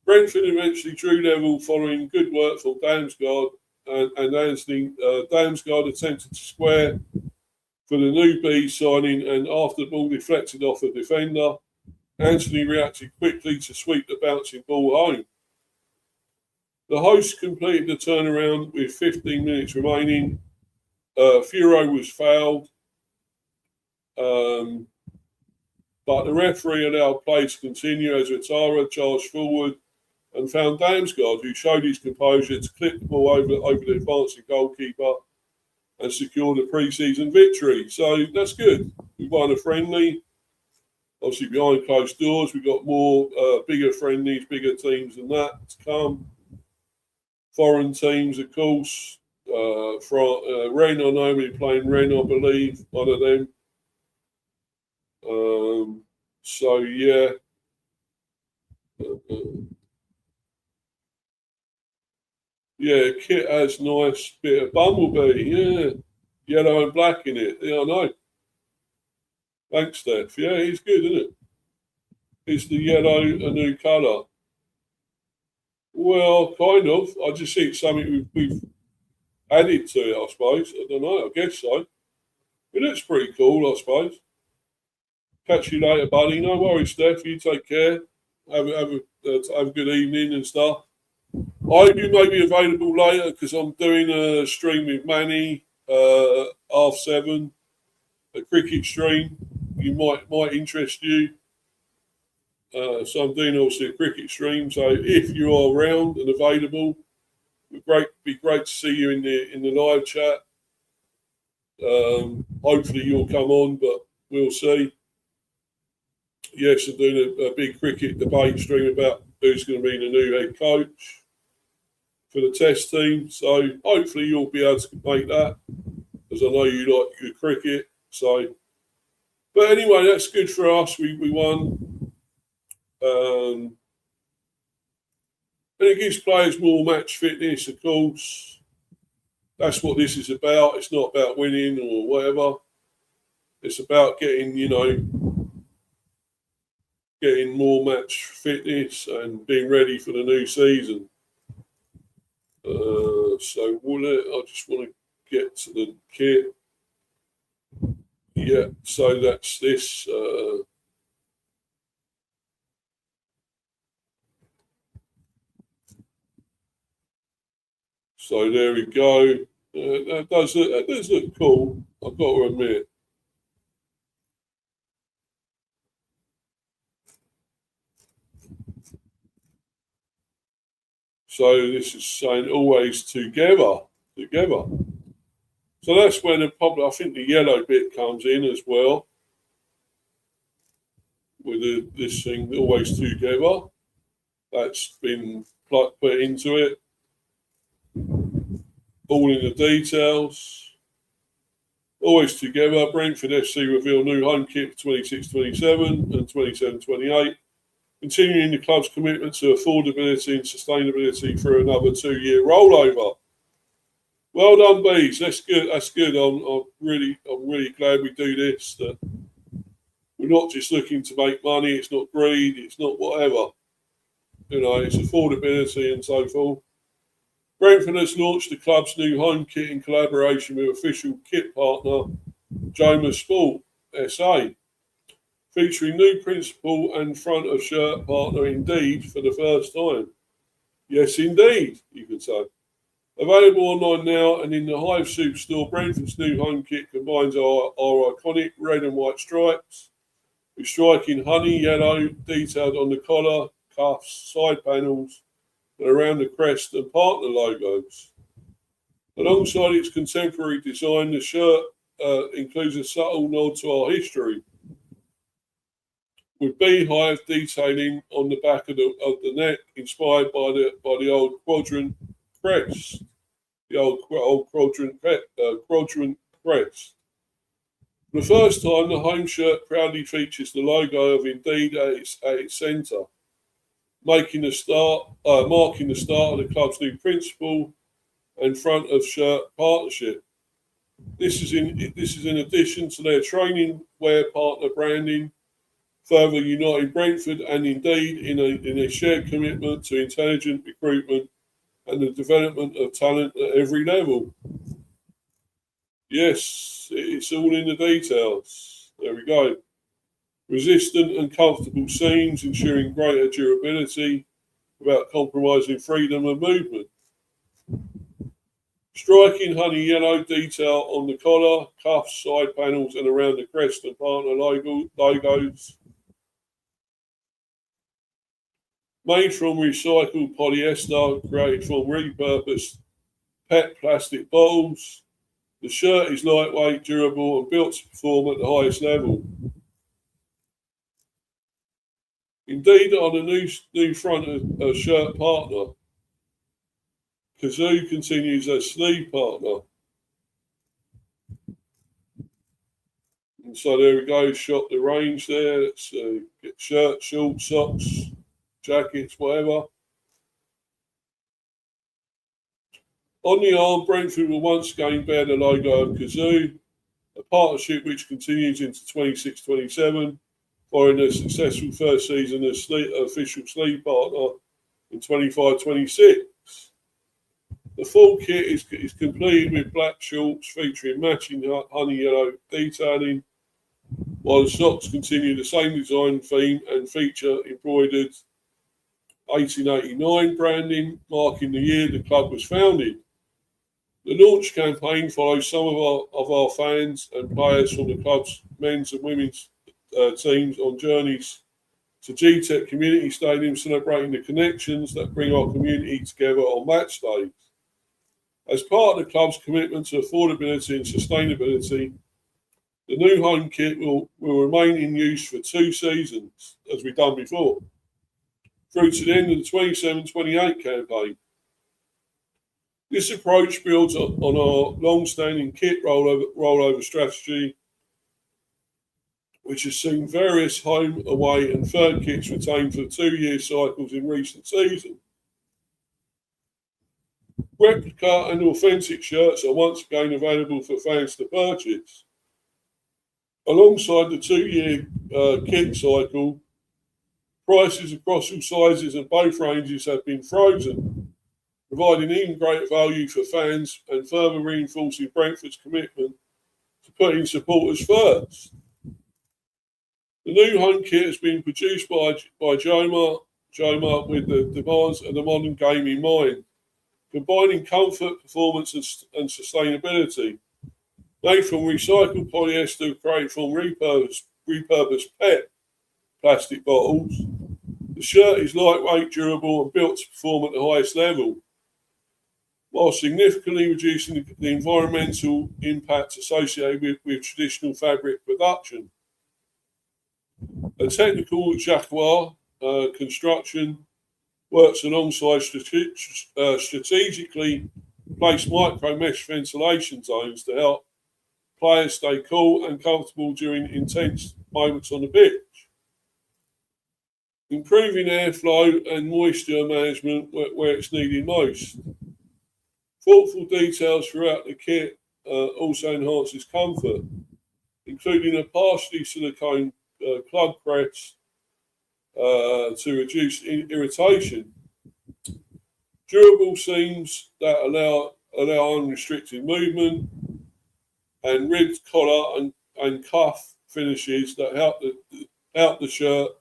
Brentford eventually drew level following good work from Damsgaard, and Anthony Damsgaard attempted to square for the new B signing, and after the ball deflected off a defender, Anthony reacted quickly to sweep the bouncing ball home. The hosts completed the turnaround with 15 minutes remaining. Furo was fouled, but the referee allowed play to continue as Ouattara charged forward and found Damsgaard, who showed his composure, to clip the ball over the advancing goalkeeper and secure the pre-season victory. So that's good. We won a friendly. Obviously, behind closed doors, we've got more bigger friendlies, bigger teams than that to come. Foreign teams, of course. Rennes, I know we're playing Rennes, I believe, one of them. So, yeah. Yeah, kit has nice bit of bumblebee, yeah. Yellow and black in it, yeah, I know. Thanks, Steph. Yeah, he's good, isn't it? Is the yellow a new colour? Well, kind of. I just think it's something we've added to it, I suppose. I don't know, I guess so. It looks pretty cool, I suppose. Catch you later, buddy. No worries, Steph. You take care. Have a good evening and stuff. I hope you may be available later because I'm doing a stream with Manny, 7:30, a cricket stream. You might interest you. So I'm doing also a cricket stream. So if you are around and available, it'd be great to see you in the live chat. Hopefully you'll come on, but we'll see. Yes, I'm doing a big cricket debate stream about who's going to be the new head coach for the test team. So hopefully you'll be able to make that, because I know you like your cricket. So, but anyway, that's good for us. We won. And it gives players more match fitness, of course. That's what this is about. It's not about winning or whatever. It's about getting more match fitness and being ready for the new season. So I just want to get to the kit. Yeah, so that's this. So there we go. That does look cool, I've got to admit. So this is saying always together. So that's when I think the yellow bit comes in as well. With this thing, always together. That's been put into it. All in the details. Always together. Brentford FC reveal new home kit for 26-27 and 27-28. Continuing the club's commitment to affordability and sustainability through another 2-year rollover. Well done, Bees. That's good. I'm really glad we do this. That we're not just looking to make money. It's not greed. It's not whatever. It's affordability and so forth. Brentford has launched the club's new home kit in collaboration with official kit partner Joma Sport SA, featuring new principal and front of shirt partner Indeed for the first time. Yes, indeed, you could say. Available online now and in the Hive Superstore, Brentford's new home kit combines our iconic red and white stripes with striking honey yellow detailed on the collar, cuffs, side panels, and around the crest and partner logos. Alongside its contemporary design, the shirt includes a subtle nod to our history, with beehive detailing on the back of the neck, inspired by the old quadrant crest, the old quadrant crest. For the first time, the home shirt proudly features the logo of Indeed at its centre, marking the start of the club's new principal and front of shirt partnership. This is in addition to their training wear partner branding, further uniting Brentford and Indeed in a shared commitment to intelligent recruitment and the development of talent at every level. Yes, it's all in the details. There we go. Resistant and comfortable seams, ensuring greater durability without compromising freedom of movement. Striking honey yellow detail on the collar, cuffs, side panels, and around the crest and partner logos. Made from recycled polyester, created from repurposed PET plastic bottles. The shirt is lightweight, durable, and built to perform at the highest level. Indeed, on the new front of shirt partner, Kazoo continues as sleeve partner. And so there we go, shot the range there. Let's get shirts, shorts, socks, jackets, whatever. On the arm, Brentford will once again bear the logo of Kazoo, a partnership which continues into 26-27, following a successful first season as official sleeve partner in 25-26. The full kit is complete with black shorts featuring matching honey yellow detailing, while the socks continue the same design theme and feature embroidered 1889 branding, marking the year the club was founded. The launch campaign follows some of our fans and players from the club's men's and women's teams on journeys to GTEC Community Stadium, celebrating the connections that bring our community together on match days. As part of the club's commitment to affordability and sustainability, the new home kit will remain in use for 2 seasons, as we've done before, through to the end of the 27-28 campaign. This approach builds on our long-standing kit rollover strategy, which has seen various home, away and third kits retained for 2-year cycles in recent seasons. Replica and authentic shirts are once again available for fans to purchase. Alongside the 2-year kit cycle, prices across all sizes and both ranges have been frozen, providing even greater value for fans and further reinforcing Brentford's commitment to putting supporters first. The new home kit has been produced by Joma with the demands of the modern game in mind, combining comfort, performance and sustainability. Made from recycled polyester created from repurposed PET plastic bottles, the shirt is lightweight, durable and built to perform at the highest level, while significantly reducing the environmental impact associated with traditional fabric production. A technical jacquard construction works alongside strategically placed micro mesh ventilation zones to help players stay cool and comfortable during intense moments on the pitch, improving airflow and moisture management where it's needed most. Thoughtful details throughout the kit also enhances comfort, including a partially silicone club crest to reduce irritation. Durable seams that allow unrestricted movement, and ribbed collar and cuff finishes that help the shirt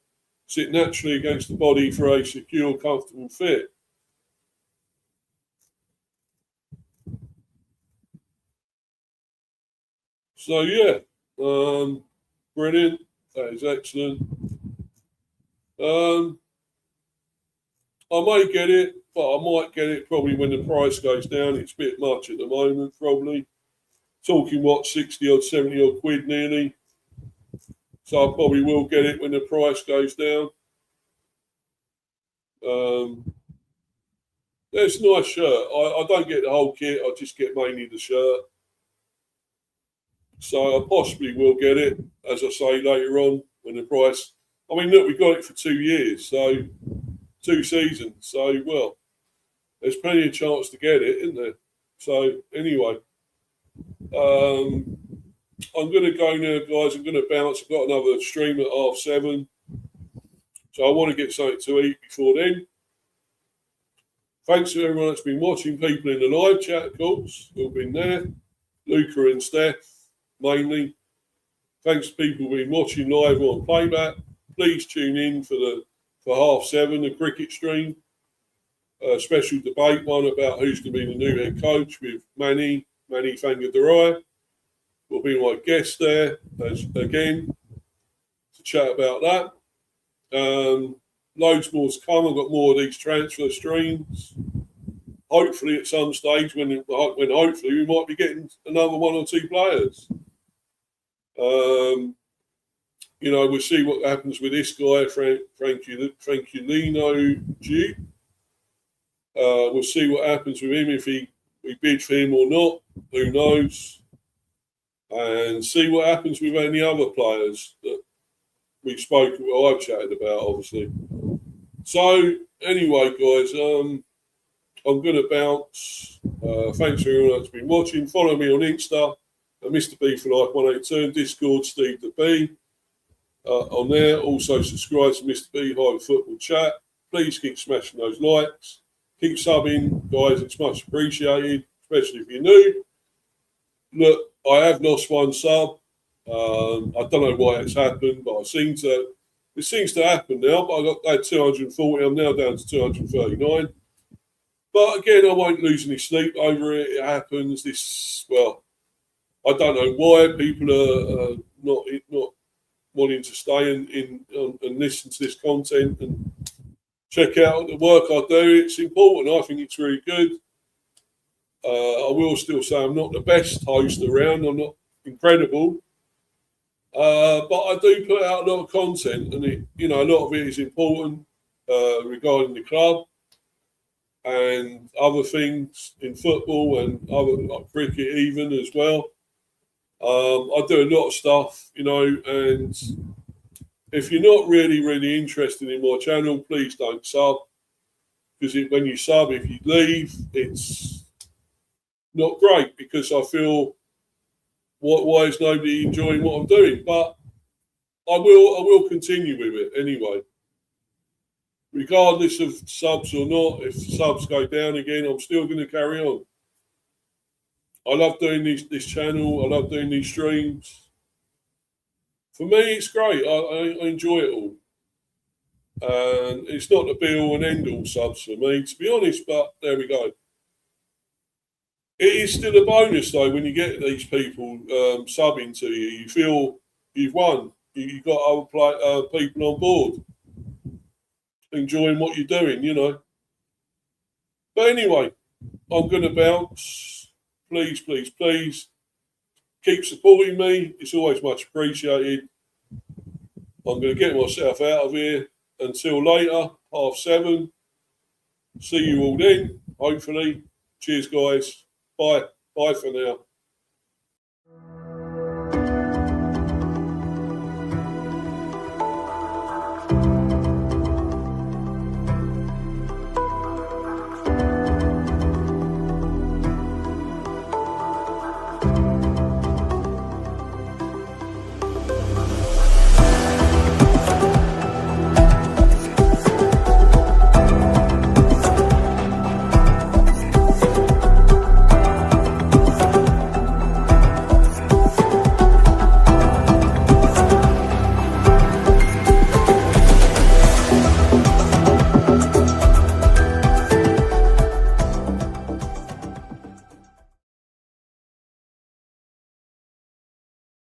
sit naturally against the body for a secure, comfortable fit. So yeah, brilliant. That is excellent. I may get it but I might get it probably when the price goes down. It's a bit much at the moment, probably. Talking, what, 60 odd, 70 odd quid nearly. So I probably will get it when the price goes down. It's a nice shirt. I don't get the whole kit. I just get mainly the shirt. So I possibly will get it, as I say, later on when the price. I mean, look, we got it for 2 years, so 2 seasons. So, well, there's plenty of chance to get it, isn't there? So, anyway, I'm going to go now, guys. I'm going to bounce. I've got another stream at 7:30. So I want to get something to eat before then. Thanks to everyone that's been watching, people in the live chat, of course, who've been there. Luca and Steph, mainly. Thanks to people who've been watching live or on playback. Please tune in for 7:30, the cricket stream. A special debate one about who's going to be the new head coach with Manny Fangadurai. Will be my guest there again to chat about that. Loads more to come. I've got more of these transfer streams. Hopefully, at some stage, when hopefully we might be getting another 1 or 2 players. We'll see what happens with this guy, Franculino G. We'll see what happens with him if we bid for him or not. Who knows? And see what happens with any other players that we spoke. I've chatted about, obviously. So anyway, guys, I'm going to bounce. Thanks for everyone that's been watching. Follow me on Insta at Mr. B for Life 182 and Discord Steve the B. On there, also subscribe to Mr. B Hive Football Chat. Please keep smashing those likes. Keep subbing, guys. It's much appreciated, especially if you're new. Look, I have lost 1 sub. I don't know why it's happened, but it seems to happen now. But I had 240. I'm now down to 239. But again, I won't lose any sleep over it. It happens. I don't know why people are not wanting to stay and listen to this content and check out the work I do. It's important. I think it's really good. I will still say I'm not the best host around. I'm not incredible. But I do put out a lot of content, and a lot of it is important regarding the club and other things in football and other like cricket even as well. I do a lot of stuff, and if you're not really interested in my channel, please don't sub. Because when you sub, if you leave, it's not great because I feel, why is nobody enjoying what I'm doing? But I will continue with it anyway. Regardless of subs or not, if subs go down again, I'm still going to carry on. I love doing this channel. I love doing these streams. For me, it's great. I enjoy it all. And it's not the be-all and end-all subs for me, to be honest, but there we go. It is still a bonus, though, when you get these people subbing to you. You feel you've won. You've got other people on board enjoying what you're doing, But anyway, I'm going to bounce. Please, please, please keep supporting me. It's always much appreciated. I'm going to get myself out of here. Until later, 7:30. See you all then, hopefully. Cheers, guys. Bye. Bye for now.